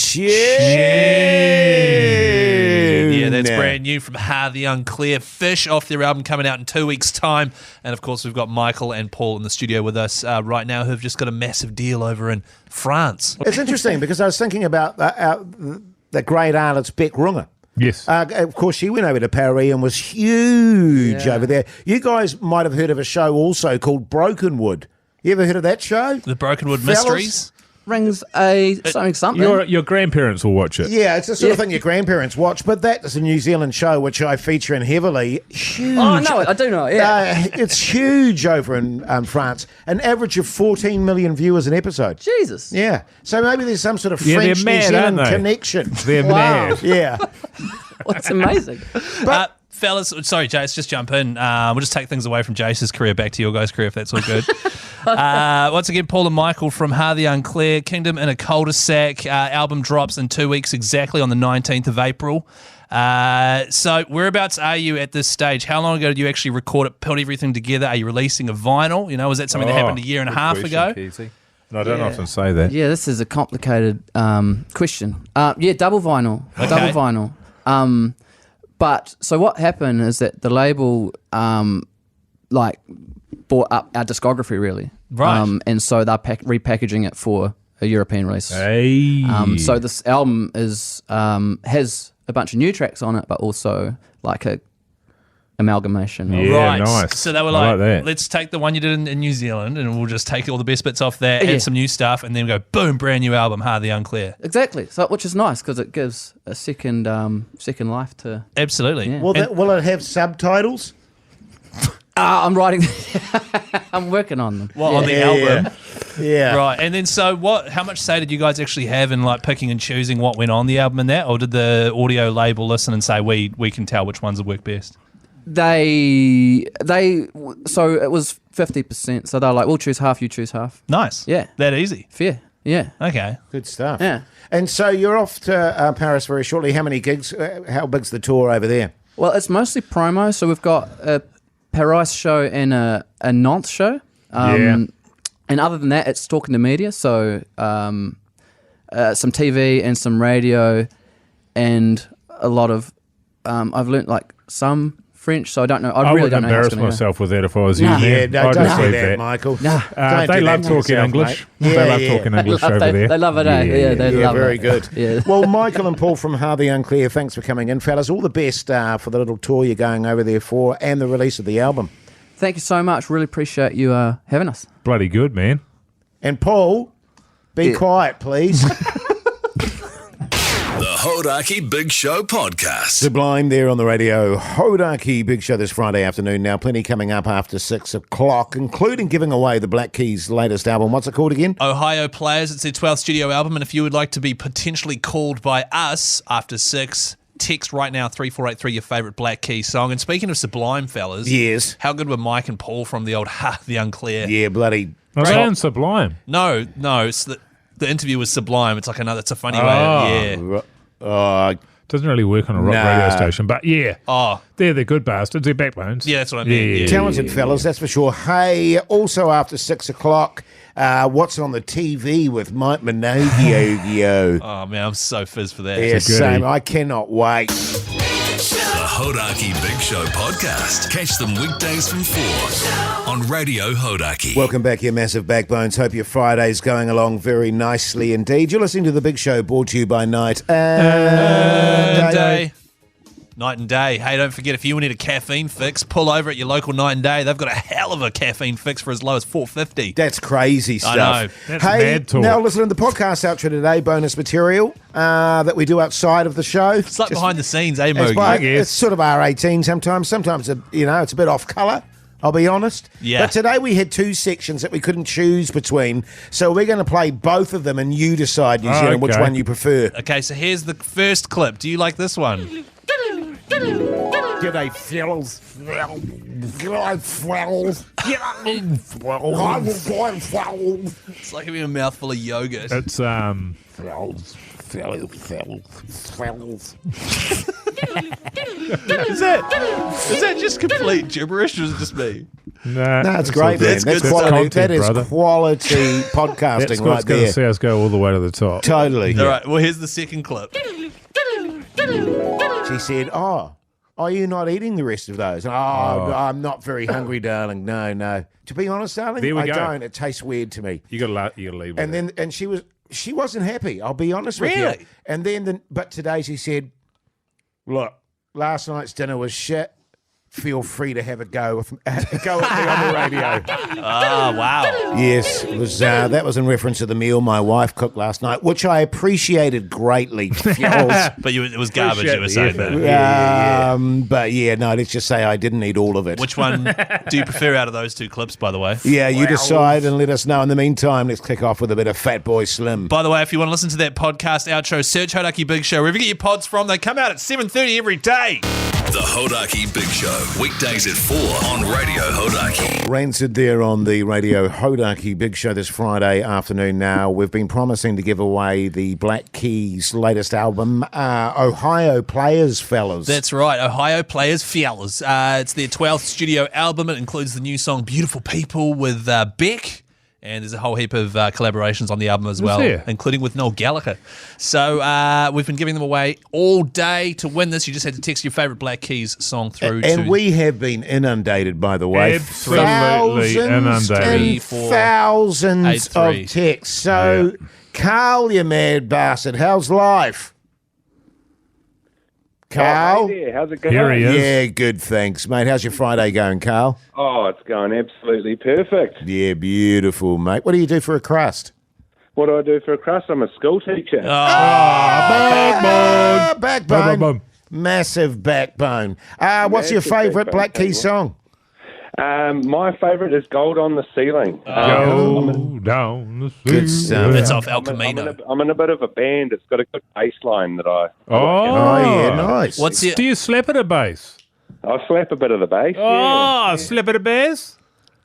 [SPEAKER 5] Yeah, that's brand new from Harvey Unclear. Fish off their album coming out in 2 weeks' time. And of course, we've got Michael and Paul in the studio with us right now who've just got a massive deal over in France.
[SPEAKER 1] It's interesting because I was thinking about the great artist Beck Runge.
[SPEAKER 4] Yes.
[SPEAKER 1] Of course, she went over to Paris and was huge over there. You guys might have heard of a show also called Brokenwood. You ever heard of that show?
[SPEAKER 5] The Brokenwood Mysteries?
[SPEAKER 13] Rings something.
[SPEAKER 4] Your grandparents will watch it.
[SPEAKER 1] Yeah, it's the sort of thing your grandparents watch, but that is a New Zealand show which I feature in heavily. Huge.
[SPEAKER 13] Oh, no, I do know, yeah.
[SPEAKER 1] It's huge over in France. An average of 14 million viewers an episode.
[SPEAKER 13] Jesus.
[SPEAKER 1] Yeah. So maybe there's some sort of
[SPEAKER 4] Yeah, they're
[SPEAKER 1] French
[SPEAKER 4] mad,
[SPEAKER 1] New Zealand
[SPEAKER 4] aren't they?
[SPEAKER 1] connection.
[SPEAKER 4] They're mad.
[SPEAKER 1] Yeah.
[SPEAKER 13] That's amazing.
[SPEAKER 5] Fellas, sorry, Jase, just jump in. We'll just take things away from Jase's career back to your guys' career, if that's all good. Once again, Paul and Michael from Harvey Unclear, Kingdom in a Cul-de-Sac. Album drops in 2 weeks, exactly on the 19th of April. So whereabouts are you at this stage? How long ago did you actually record it, put everything together? Are you releasing a vinyl? You know, was that something that happened a year and a half ago?
[SPEAKER 4] Keyzie. I don't often say that.
[SPEAKER 13] Yeah, this is a complicated question. Double vinyl.
[SPEAKER 5] Okay.
[SPEAKER 13] Double vinyl. But so what happened is that the label bought up our discography really.
[SPEAKER 5] Right.
[SPEAKER 13] And so they're repackaging it for a European release.
[SPEAKER 4] Hey.
[SPEAKER 13] So this album is has a bunch of new tracks on it, but also like a amalgamation.
[SPEAKER 4] Yeah,
[SPEAKER 5] Right.
[SPEAKER 4] nice.
[SPEAKER 5] So they were
[SPEAKER 4] I
[SPEAKER 5] like,
[SPEAKER 4] that.
[SPEAKER 5] let's take the one you did in New Zealand and we'll just take all the best bits off there, add some new stuff, and then go, boom, brand new album, Harvey Unclear.
[SPEAKER 13] Exactly. So which is nice because it gives a second life to.
[SPEAKER 5] Absolutely.
[SPEAKER 13] Yeah.
[SPEAKER 1] Will it have subtitles?
[SPEAKER 13] I'm writing. I'm working on them.
[SPEAKER 5] On the album.
[SPEAKER 1] Yeah.
[SPEAKER 5] Right. And then so how much say did you guys actually have in like picking and choosing what went on the album and that? Or did the audio label listen and say, we can tell which ones will work best?
[SPEAKER 13] So it was 50%. So they're like, we'll choose half, you choose half.
[SPEAKER 5] Nice.
[SPEAKER 13] Yeah.
[SPEAKER 5] That easy.
[SPEAKER 13] Fair. Yeah.
[SPEAKER 5] Okay.
[SPEAKER 1] Good stuff.
[SPEAKER 13] Yeah.
[SPEAKER 1] And so you're off to Paris very shortly. How many gigs? How big's the tour over there?
[SPEAKER 13] Well, it's mostly promo. So we've got a Paris show and a Nantes show. And other than that, it's talking to media. So some TV and some radio and a lot of, I've learnt like some French, so I don't know. I really don't know.
[SPEAKER 4] I wouldn't embarrass myself with that if I was you.
[SPEAKER 1] Yeah, don't
[SPEAKER 4] just
[SPEAKER 1] say
[SPEAKER 4] leave
[SPEAKER 1] that, Michael.
[SPEAKER 4] They love talking English. They love talking English over there.
[SPEAKER 13] They love it, eh? Yeah, they love it.
[SPEAKER 1] Very good.
[SPEAKER 13] Yeah.
[SPEAKER 1] Well, Michael and Paul from Harvey Unclear, thanks for coming in, fellas. All the best for the little tour you're going over there for and the release of the album.
[SPEAKER 13] Thank you so much. Really appreciate you having us.
[SPEAKER 4] Bloody good, man.
[SPEAKER 1] And Paul, be quiet, please.
[SPEAKER 3] The Hodaki Big Show podcast.
[SPEAKER 1] Sublime there on the radio. Hodaki Big Show this Friday afternoon. Now, plenty coming up after 6 o'clock, including giving away the Black Keys' latest album. What's it called again?
[SPEAKER 5] Ohio Players. It's their 12th studio album, and if you would like to be potentially called by us after 6, text right now 3483 your favourite Black Keys song. And speaking of Sublime, fellas,
[SPEAKER 1] yes,
[SPEAKER 5] how good were Mike and Paul from the old The Unclear?
[SPEAKER 1] Yeah, bloody.
[SPEAKER 4] Are they in Sublime?
[SPEAKER 5] No, it's the interview was Sublime. It's like it's a funny way.
[SPEAKER 4] Doesn't really work on a rock radio station, but yeah.
[SPEAKER 5] Oh.
[SPEAKER 4] They're the good bastards. They're backbones.
[SPEAKER 5] Yeah, that's what I mean. Yeah.
[SPEAKER 1] Talented fellas, that's for sure. Hey, also after 6 o'clock, what's on the TV with Mike Minogue?
[SPEAKER 5] Oh, man, I'm so fizz for that.
[SPEAKER 1] Yeah, same. I cannot wait.
[SPEAKER 3] The Hodaki Big Show podcast. Catch them weekdays from 4 on Radio Hodaki.
[SPEAKER 1] Welcome back, you massive backbones. Hope your Friday's going along very nicely indeed. You're listening to The Big Show, brought to you by Night and
[SPEAKER 5] Day. Night and Day. Hey, don't forget, if you need a caffeine fix, pull over at your local Night and Day. They've got a hell of a caffeine fix for as low as $4.50.
[SPEAKER 1] That's crazy stuff.
[SPEAKER 5] I know.
[SPEAKER 4] That's mad talk.
[SPEAKER 1] Now listen to the podcast outro today, bonus material that we do outside of the show.
[SPEAKER 5] It's like behind the scenes, eh, Mogi?
[SPEAKER 1] It's sort of R18 sometimes. Sometimes, it's a bit off colour. I'll be honest.
[SPEAKER 5] Yeah.
[SPEAKER 1] But today we had two sections that we couldn't choose between, so we're going to play both of them, and you decide, New Zealand, which one you prefer.
[SPEAKER 5] Okay, so here's the first clip. Do you like this one?
[SPEAKER 1] G'day, fellas. G'day, fellas.
[SPEAKER 5] It's like having a mouthful of yogurt.
[SPEAKER 4] It's
[SPEAKER 1] fellas.
[SPEAKER 5] Is that just complete gibberish, or is it just me?
[SPEAKER 4] Nah,
[SPEAKER 1] No, it's great, man. That's quality.
[SPEAKER 4] content,
[SPEAKER 1] That is
[SPEAKER 4] brother.
[SPEAKER 1] quality podcasting
[SPEAKER 4] That's
[SPEAKER 1] right
[SPEAKER 4] what's going to
[SPEAKER 1] there.
[SPEAKER 4] see us go all the way to the top.
[SPEAKER 1] Totally.
[SPEAKER 5] All right, well, here's the second clip.
[SPEAKER 1] She said, "Oh, are you not eating the rest of those?" Oh, I'm not very hungry, darling. No. To be honest, darling,
[SPEAKER 4] There we
[SPEAKER 1] I
[SPEAKER 4] go.
[SPEAKER 1] don't. It tastes weird to me.
[SPEAKER 4] You got to leave.
[SPEAKER 1] And
[SPEAKER 4] with
[SPEAKER 1] then, she wasn't happy. I'll be honest with you.
[SPEAKER 5] Really?
[SPEAKER 1] And then, but today she said, "Look, last night's dinner was shit. Feel free to have a go with go at me on the radio."
[SPEAKER 5] Oh, wow.
[SPEAKER 1] Yes, it was. That was in reference to the meal my wife cooked last night, which I appreciated greatly.
[SPEAKER 5] But it was garbage, you were saying that.
[SPEAKER 1] But yeah, no, let's just say I didn't eat all of it.
[SPEAKER 5] Which one do you prefer out of those two clips, by the way?
[SPEAKER 1] Yeah, you decide and let us know. In the meantime, let's kick off with a bit of Fat Boy Slim.
[SPEAKER 5] By the way, if you want to listen to that podcast outro, search Hodaki Big Show. Wherever you get your pods from, they come out at 7:30 every day.
[SPEAKER 3] The Hodaki Big Show, weekdays at 4 on Radio Hodaki.
[SPEAKER 1] Rancid there on the Radio Hodaki Big Show this Friday afternoon. Now, we've been promising to give away the Black Keys' latest album, Ohio Players, fellas.
[SPEAKER 5] That's right, Ohio Players, fellas. It's their 12th studio album. It includes the new song Beautiful People with Beck. And there's a whole heap of collaborations on the album as well, including with Noel Gallagher. So we've been giving them away all day. To win this, you just had to text your favourite Black Keys song through
[SPEAKER 1] and we have been inundated, by the way.
[SPEAKER 4] Absolutely inundated.
[SPEAKER 1] Thousands of texts. So, Carl, you mad bastard, how's life? Carl?
[SPEAKER 15] Oh, hey there. How's it going?
[SPEAKER 4] Here he is.
[SPEAKER 1] Yeah, good, thanks, mate. How's your Friday going, Carl?
[SPEAKER 15] Oh, it's going absolutely perfect.
[SPEAKER 1] Yeah, beautiful, mate. What do you do for a crust?
[SPEAKER 15] What do I do for a crust? I'm a school teacher.
[SPEAKER 1] Backbone. Massive backbone. What's your favourite Black Keys song?
[SPEAKER 15] My favourite is Gold on the Ceiling.
[SPEAKER 4] Go down the
[SPEAKER 1] Good stuff.
[SPEAKER 5] It's off El Camino.
[SPEAKER 15] I'm in a bit of a band. It's got a good bass line that I...
[SPEAKER 1] yeah, nice.
[SPEAKER 4] Do you slap at a bass?
[SPEAKER 15] I slap a bit of the bass.
[SPEAKER 4] Slap at a bass?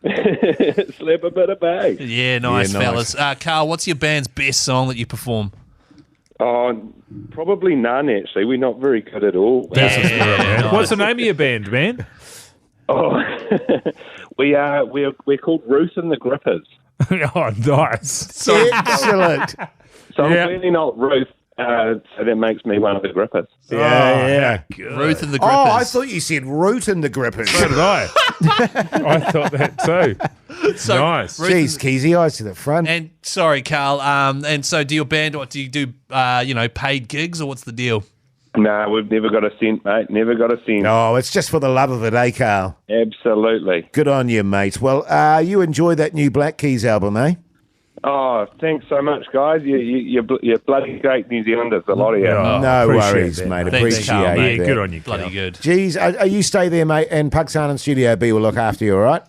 [SPEAKER 15] Slap a bit of bass.
[SPEAKER 5] Yeah, nice, fellas. Carl, what's your band's best song that you perform?
[SPEAKER 15] Oh, probably none, actually. We're not very good at all.
[SPEAKER 5] Nice.
[SPEAKER 4] What's the name of your band, man?
[SPEAKER 15] Oh, we're called Ruth and the Grippers.
[SPEAKER 4] Oh, nice.
[SPEAKER 1] Excellent.
[SPEAKER 15] So I'm clearly not Ruth, so that makes me one of the Grippers.
[SPEAKER 1] Yeah.
[SPEAKER 5] Ruth and the Grippers.
[SPEAKER 1] Oh, I thought you said Root and the Grippers.
[SPEAKER 4] So did I. I thought that too.
[SPEAKER 5] So,
[SPEAKER 4] Nice.
[SPEAKER 1] Jeez, Keyzie, eyes to the front.
[SPEAKER 5] And sorry, Carl. And so, do your band? What do you do? Paid gigs, or what's the deal?
[SPEAKER 15] No, we've never got a cent, mate. Never got a cent.
[SPEAKER 1] Oh, it's just for the love of it, eh, Carl?
[SPEAKER 15] Absolutely.
[SPEAKER 1] Good on you, mate. Well, you enjoy that new Black Keys album, eh?
[SPEAKER 15] Oh, thanks so much, guys. You're bloody great New Zealanders, a lot of you.
[SPEAKER 1] No worries,
[SPEAKER 4] that.
[SPEAKER 1] mate.
[SPEAKER 5] Thanks,
[SPEAKER 1] Appreciate
[SPEAKER 5] Carl,
[SPEAKER 1] it.
[SPEAKER 5] mate.
[SPEAKER 4] Good on you,
[SPEAKER 5] Bloody
[SPEAKER 4] Carl.
[SPEAKER 5] good.
[SPEAKER 1] Geez, you stay there, mate, and Puxan and Studio B will look after you, all right?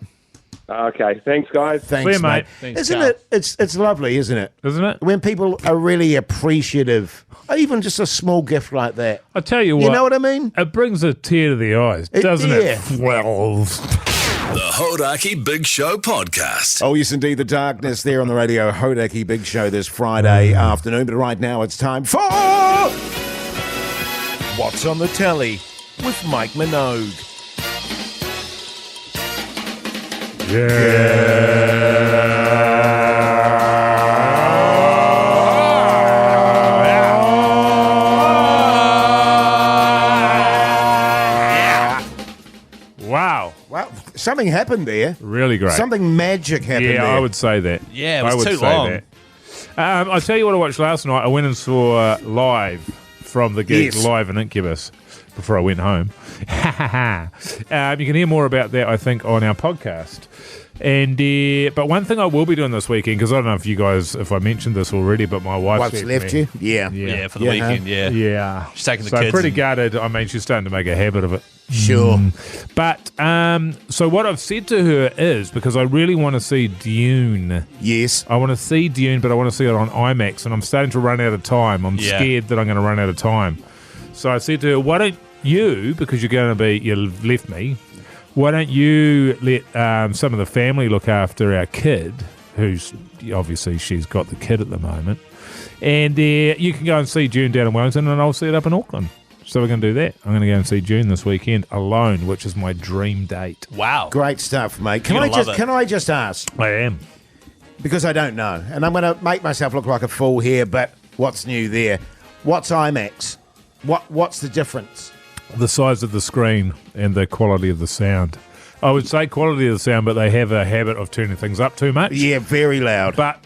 [SPEAKER 15] Okay, thanks, guys.
[SPEAKER 1] Thanks,
[SPEAKER 4] See you, mate.
[SPEAKER 5] Thanks,
[SPEAKER 1] Isn't
[SPEAKER 5] Carl.
[SPEAKER 1] it? It's lovely, isn't it?
[SPEAKER 4] Isn't it?
[SPEAKER 1] When people are really appreciative, even just a small gift like that.
[SPEAKER 4] I tell you what.
[SPEAKER 1] You know what I mean?
[SPEAKER 4] It brings a tear to the eyes, doesn't it? Well,
[SPEAKER 3] The Hodaki Big Show podcast.
[SPEAKER 1] Oh, yes, indeed. The darkness there on the Radio Hodaki Big Show this Friday afternoon. But right now it's time for What's on the Telly with Mike Minogue.
[SPEAKER 4] wow.
[SPEAKER 1] Well, something happened there.
[SPEAKER 4] Really great.
[SPEAKER 1] Something magic happened there.
[SPEAKER 4] I would say that.
[SPEAKER 5] Yeah, it was
[SPEAKER 4] I would
[SPEAKER 5] too
[SPEAKER 4] say
[SPEAKER 5] long.
[SPEAKER 4] that. I'll tell you what I watched last night. I went and saw live from the gig, live in Incubus, before I went home. You can hear more about that, I think, on our podcast. And but one thing I will be doing this weekend, because I don't know if I mentioned this already, but my wife's
[SPEAKER 1] Wife's left you? Yeah.
[SPEAKER 5] Yeah, for the weekend, yeah.
[SPEAKER 4] Yeah.
[SPEAKER 5] She's taking the
[SPEAKER 4] so
[SPEAKER 5] kids
[SPEAKER 4] pretty
[SPEAKER 5] and-
[SPEAKER 4] gutted. I mean, she's starting to make a habit of it.
[SPEAKER 1] Sure.
[SPEAKER 4] But so what I've said to her is, because I really want to see Dune.
[SPEAKER 1] Yes.
[SPEAKER 4] I want to see Dune, but I want to see it on IMAX, and I'm starting to run out of time. I'm scared that I'm going to run out of time. So I said to her, why don't you, because you've left me, why don't you let some of the family look after our kid, who's obviously she's got the kid at the moment, and you can go and see Dune down in Wellington, and I'll see it up in Auckland. So we're going to do that. I'm going to go and see Dune this weekend alone, which is my dream date.
[SPEAKER 5] Wow.
[SPEAKER 1] Great stuff, mate. Can I just ask?
[SPEAKER 4] I am.
[SPEAKER 1] Because I don't know. And I'm going to make myself look like a fool here, but what's new there? What's IMAX? What's the difference?
[SPEAKER 4] The size of the screen and the quality of the sound. I would say quality of the sound, but they have a habit of turning things up too much.
[SPEAKER 1] Yeah, very loud.
[SPEAKER 4] But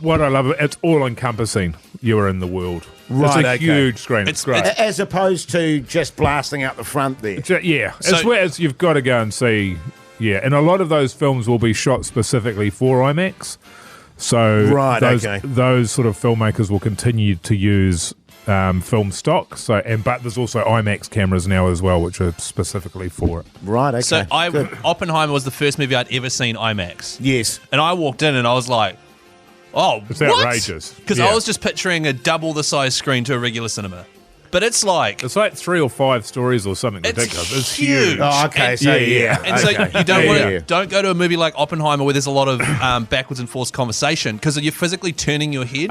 [SPEAKER 4] what I love, it's all-encompassing. You are in the world.
[SPEAKER 1] Right,
[SPEAKER 4] it's a huge screen. It's great.
[SPEAKER 1] As opposed to just blasting out the front there.
[SPEAKER 4] It's you've got to go and see. Yeah, and a lot of those films will be shot specifically for IMAX. So those sort of filmmakers will continue to use film stock. But there's also IMAX cameras now as well, which are specifically for it.
[SPEAKER 1] Right. Okay.
[SPEAKER 5] So Oppenheimer was the first movie I'd ever seen IMAX.
[SPEAKER 1] Yes.
[SPEAKER 5] And I walked in and I was like, oh,
[SPEAKER 4] it's outrageous.
[SPEAKER 5] Because I was just picturing a double the size screen to a regular cinema. But it's like 3
[SPEAKER 4] or 5 stories or something ridiculous. It's
[SPEAKER 5] huge.
[SPEAKER 1] Oh, okay.
[SPEAKER 5] And,
[SPEAKER 1] so
[SPEAKER 5] and so you don't go to a movie like Oppenheimer where there's a lot of backwards and forth conversation because you're physically turning your head.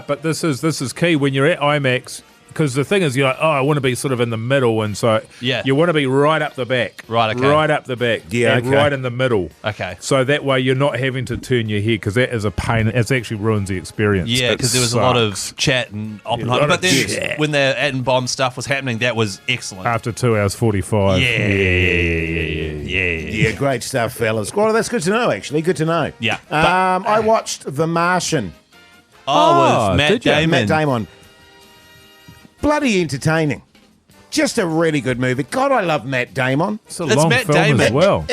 [SPEAKER 4] But this is key when you're at IMAX. Because the thing is, you're like, I want to be sort of in the middle, and so you want to be right up the back.
[SPEAKER 5] Right, okay.
[SPEAKER 4] Right up the back.
[SPEAKER 1] Yeah,
[SPEAKER 4] and right in the middle.
[SPEAKER 5] Okay.
[SPEAKER 4] So that way you're not having to turn your head, because that is a pain. It actually ruins the experience.
[SPEAKER 5] Yeah, because there was a lot of chat and Oppenheimer. But then when the atom bomb stuff was happening, that was excellent.
[SPEAKER 4] After 2 hours 45.
[SPEAKER 1] Yeah, great stuff, fellas. Well, that's good to know, actually. Good to know.
[SPEAKER 5] Yeah.
[SPEAKER 1] I watched The Martian.
[SPEAKER 5] With Matt Damon.
[SPEAKER 1] Matt Damon. Bloody entertaining. Just a really good movie. God, I love Matt Damon.
[SPEAKER 4] It's a long
[SPEAKER 5] Matt
[SPEAKER 4] film
[SPEAKER 5] Damon.
[SPEAKER 4] as well.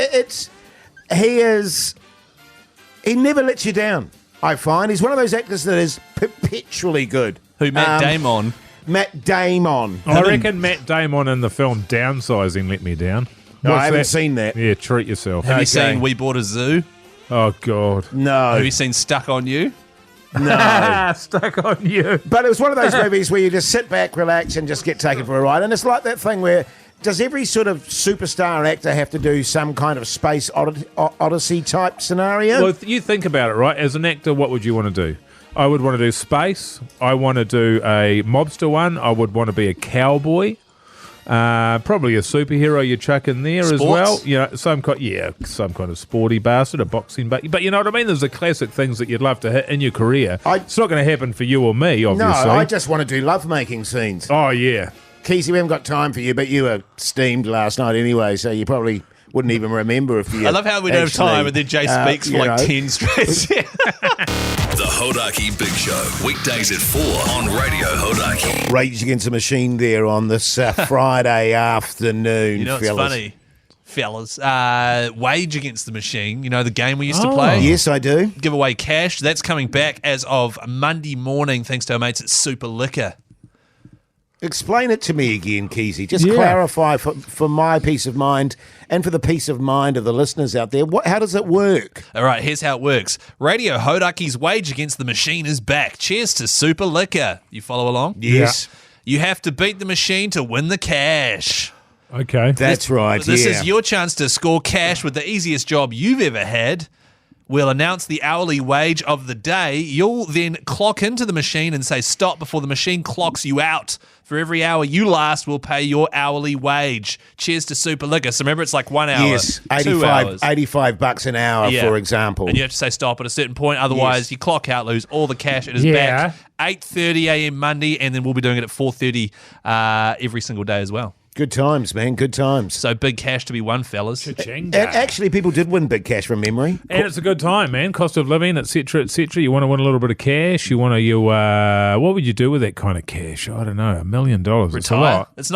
[SPEAKER 1] He never lets you down, I find. He's one of those actors that is perpetually good.
[SPEAKER 5] Who, Matt Damon?
[SPEAKER 1] Matt Damon.
[SPEAKER 4] I reckon Matt Damon in the film Downsizing let me down.
[SPEAKER 1] No, I haven't seen that.
[SPEAKER 4] Yeah, treat yourself.
[SPEAKER 5] Have you seen We Bought a Zoo?
[SPEAKER 4] Oh, God.
[SPEAKER 1] No.
[SPEAKER 5] Have you seen Stuck on You?
[SPEAKER 1] No.
[SPEAKER 4] Stuck on You.
[SPEAKER 1] But it was one of those movies where you just sit back, relax, and just get taken for a ride. And it's like that thing where, does every sort of superstar actor have to do some kind of space odyssey type scenario?
[SPEAKER 4] Well, you think about it, right? As an actor, what would you want to do? I would want to do space. I want to do a mobster one. I would want to be a cowboy. Probably a superhero you chuck in there as well. You know, some kind of sporty bastard, a boxing, but you know what I mean. There's the classic things that you'd love to hit in your career. It's not going to happen for you or me, obviously.
[SPEAKER 1] No, I just want to do love-making scenes.
[SPEAKER 4] Oh yeah,
[SPEAKER 1] Keyzie, we haven't got time for you, but you were steamed last night anyway, so you probably wouldn't even remember if you.
[SPEAKER 5] I love how we don't have time, and then Jay speaks for like 10 straight.
[SPEAKER 3] The Hodaki Big Show, weekdays at 4 on Radio Hodaki.
[SPEAKER 1] Rage Against the Machine there on this Friday afternoon,
[SPEAKER 5] You know, it's
[SPEAKER 1] fellas.
[SPEAKER 5] funny, fellas. Wage Against the Machine, you know, the game we used to play?
[SPEAKER 1] Yes, I do.
[SPEAKER 5] Give away cash. That's coming back as of Monday morning, thanks to our mates at Super Liquor.
[SPEAKER 1] Explain it to me again, Keyzie. Just clarify for my peace of mind and for the peace of mind of the listeners out there. How does it work?
[SPEAKER 5] All right, here's how it works. Radio Hodaki's Wage Against the Machine is back. Cheers to Super Liquor. You follow along?
[SPEAKER 1] Yes.
[SPEAKER 5] You have to beat the machine to win the cash.
[SPEAKER 4] Okay.
[SPEAKER 1] That's right,
[SPEAKER 5] This is your chance to score cash with the easiest job you've ever had. We'll announce the hourly wage of the day. You'll then clock into the machine and say stop before the machine clocks you out. For every hour you last, we'll pay your hourly wage. Cheers to Super Liquor. So remember, it's like 1 hour,
[SPEAKER 1] Yes,
[SPEAKER 5] 2 hours.
[SPEAKER 1] $85 an hour, for example.
[SPEAKER 5] And you have to say stop at a certain point. Otherwise, you clock out, lose all the cash. It is back 8:30 a.m. Monday, and then we'll be doing it at 4:30 every single day as well.
[SPEAKER 1] Good times, man. Good times.
[SPEAKER 5] So big cash to be won, fellas.
[SPEAKER 1] And actually, people did win big cash from memory.
[SPEAKER 4] And it's a good time, man. Cost of living, etc., etc. You want to win a little bit of cash. You want to, what would you do with that kind of cash? I don't know, $1 million. It's a lot.
[SPEAKER 5] It's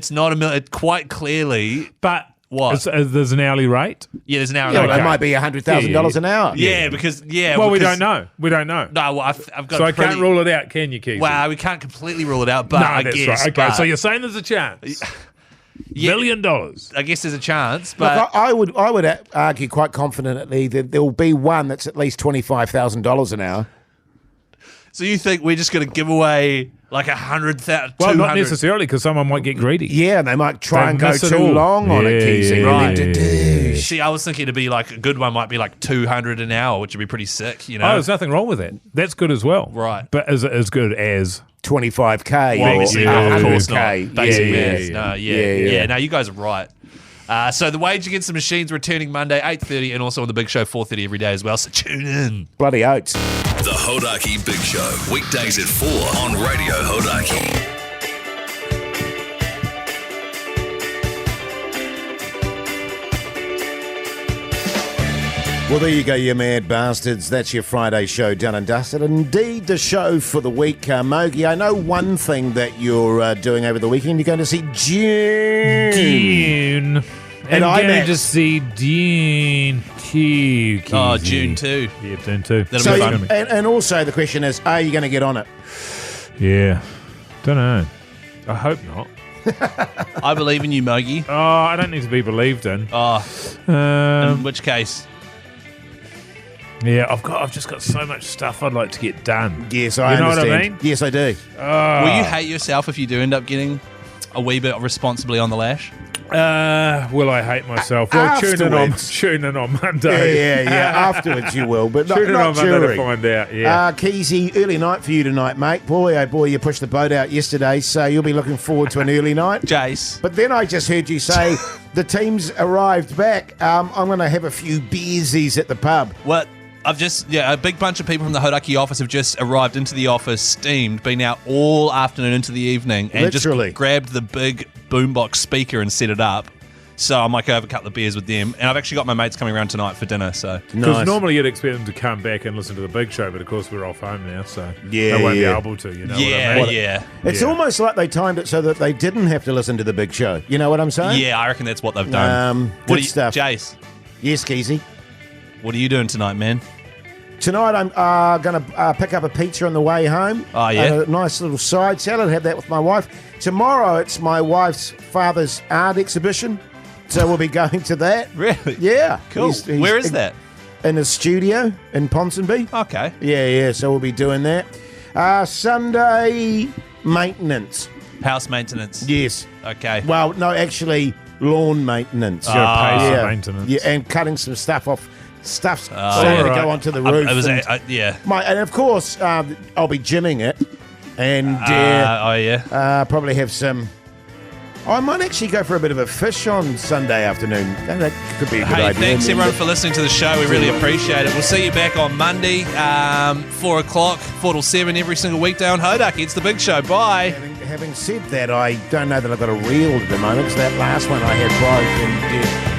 [SPEAKER 5] not a million. Quite clearly, but what?
[SPEAKER 4] There's an hourly rate.
[SPEAKER 5] Yeah, there's an hourly rate.
[SPEAKER 1] That might be $100,000 an hour.
[SPEAKER 5] Yeah, because
[SPEAKER 4] Well, we don't know. We don't know.
[SPEAKER 5] No, well, I've got.
[SPEAKER 4] So I can't rule it out, can you, Keith?
[SPEAKER 5] Well, we can't completely rule it out, but I guess.
[SPEAKER 4] Right. Okay, so you're saying there's a chance. $1 million.
[SPEAKER 5] I guess there's a chance, but
[SPEAKER 1] Look, I would argue quite confidently that there will be one that's at least $25,000 an hour.
[SPEAKER 5] so you think we're just going to give away like 100,000?
[SPEAKER 4] Well, not necessarily, because someone might get greedy.
[SPEAKER 1] Yeah, and they might try
[SPEAKER 4] They
[SPEAKER 1] and go
[SPEAKER 4] miss it
[SPEAKER 1] too
[SPEAKER 4] all.
[SPEAKER 1] long on it, Keyzie.
[SPEAKER 5] Right. See, I was thinking to be like a good one might be like 200 an hour, which would be pretty sick, you know?
[SPEAKER 4] Oh, there's nothing wrong with that. That's good as well.
[SPEAKER 5] Right.
[SPEAKER 4] But is it as good as
[SPEAKER 1] 25K
[SPEAKER 5] Well,
[SPEAKER 1] or
[SPEAKER 5] of course not.
[SPEAKER 1] 100K?
[SPEAKER 5] Basic
[SPEAKER 1] Yeah,
[SPEAKER 5] maths. No, yeah. No, you guys are right. So the Wage Against the Machine's returning Monday, 8:30, and also on the Big Show, 4:30 every day as well. So tune in.
[SPEAKER 1] Bloody oats.
[SPEAKER 3] The Hodaki Big Show, weekdays at 4 on Radio Hodaki.
[SPEAKER 1] Well, there you go, you mad bastards. That's your Friday show done and dusted. Indeed, the show for the week, Mogi. I know one thing that you're doing over the weekend. You're going to see June.
[SPEAKER 4] And I'm
[SPEAKER 1] IMAX.
[SPEAKER 4] going to see Dune 2.
[SPEAKER 5] Oh, June 2.
[SPEAKER 4] Yeah, Dune 2.
[SPEAKER 5] That'll be fun.
[SPEAKER 1] And also the question is, are you going to get on it?
[SPEAKER 4] Yeah. Don't know. I hope not.
[SPEAKER 5] I believe in you, Mogi.
[SPEAKER 4] Oh, I don't need to be believed in.
[SPEAKER 5] Oh, in which case?
[SPEAKER 4] Yeah, I've just got so much stuff I'd like to get done.
[SPEAKER 1] Yes, I
[SPEAKER 4] understand.
[SPEAKER 1] understand.
[SPEAKER 4] What I mean?
[SPEAKER 1] Yes, I do.
[SPEAKER 5] Will you hate yourself if you do end up getting a wee bit responsibly on the lash?
[SPEAKER 4] Will I hate myself? Well, tune in on Monday.
[SPEAKER 1] Yeah. Afterwards you will, but
[SPEAKER 4] Tune in
[SPEAKER 1] not
[SPEAKER 4] on Monday
[SPEAKER 1] during.
[SPEAKER 4] to find out. Yeah.
[SPEAKER 1] Keyzie, early night for you tonight, mate. Boy, oh boy, you pushed the boat out yesterday, so you'll be looking forward to an early night.
[SPEAKER 5] Jase.
[SPEAKER 1] But then I just heard you say the team's arrived back. I'm going to have a few beersies at the pub.
[SPEAKER 5] What? A big bunch of people from the Hodaki office have just arrived into the office, steamed, been out all afternoon into the evening, and
[SPEAKER 1] Literally.
[SPEAKER 5] just grabbed the big boombox speaker and set it up. So I might go have a couple of beers with them. And I've actually got my mates coming around tonight for dinner. So
[SPEAKER 4] Because normally you'd expect them to come back and listen to the Big Show, but of course we're off home now, so
[SPEAKER 1] Yeah,
[SPEAKER 4] they won't be
[SPEAKER 1] yeah.
[SPEAKER 4] able to, you know what I mean?
[SPEAKER 5] yeah.
[SPEAKER 1] It's almost like they timed it so that they didn't have to listen to the big show. You know what I'm saying?
[SPEAKER 5] Yeah, I reckon that's what they've done.
[SPEAKER 1] Good stuff.
[SPEAKER 5] Jase,
[SPEAKER 1] Yes, Keyzie.
[SPEAKER 5] what are you doing tonight, man?
[SPEAKER 1] Tonight I'm going to pick up a pizza on the way home.
[SPEAKER 5] Oh, yeah?
[SPEAKER 1] A nice little side salad, have that with my wife. Tomorrow it's my wife's father's art exhibition, so we'll be going to that.
[SPEAKER 5] Really?
[SPEAKER 1] Yeah.
[SPEAKER 5] Cool. Where is that?
[SPEAKER 1] In his studio in Ponsonby.
[SPEAKER 5] Okay.
[SPEAKER 1] Yeah, so we'll be doing that. Sunday, maintenance.
[SPEAKER 5] House maintenance.
[SPEAKER 1] Yes.
[SPEAKER 5] Okay.
[SPEAKER 1] Well, no, actually, lawn maintenance.
[SPEAKER 4] You gotta pay for maintenance.
[SPEAKER 1] Yeah, and cutting some stuff off. Stuff's starting to go onto the roof.
[SPEAKER 5] Yeah.
[SPEAKER 1] And of course, I'll be gymming it. And probably have some... I might actually go for a bit of a fish on Sunday afternoon. That could be a good idea.
[SPEAKER 5] Thanks everyone for listening to the show. We really appreciate it. We'll see you back on Monday, 4 o'clock, 4 till 7 every single weekday on Hodaki. It's the Big Show. Bye.
[SPEAKER 1] Having said that, I don't know that I've got a reel at the moment, because that last one I had broke and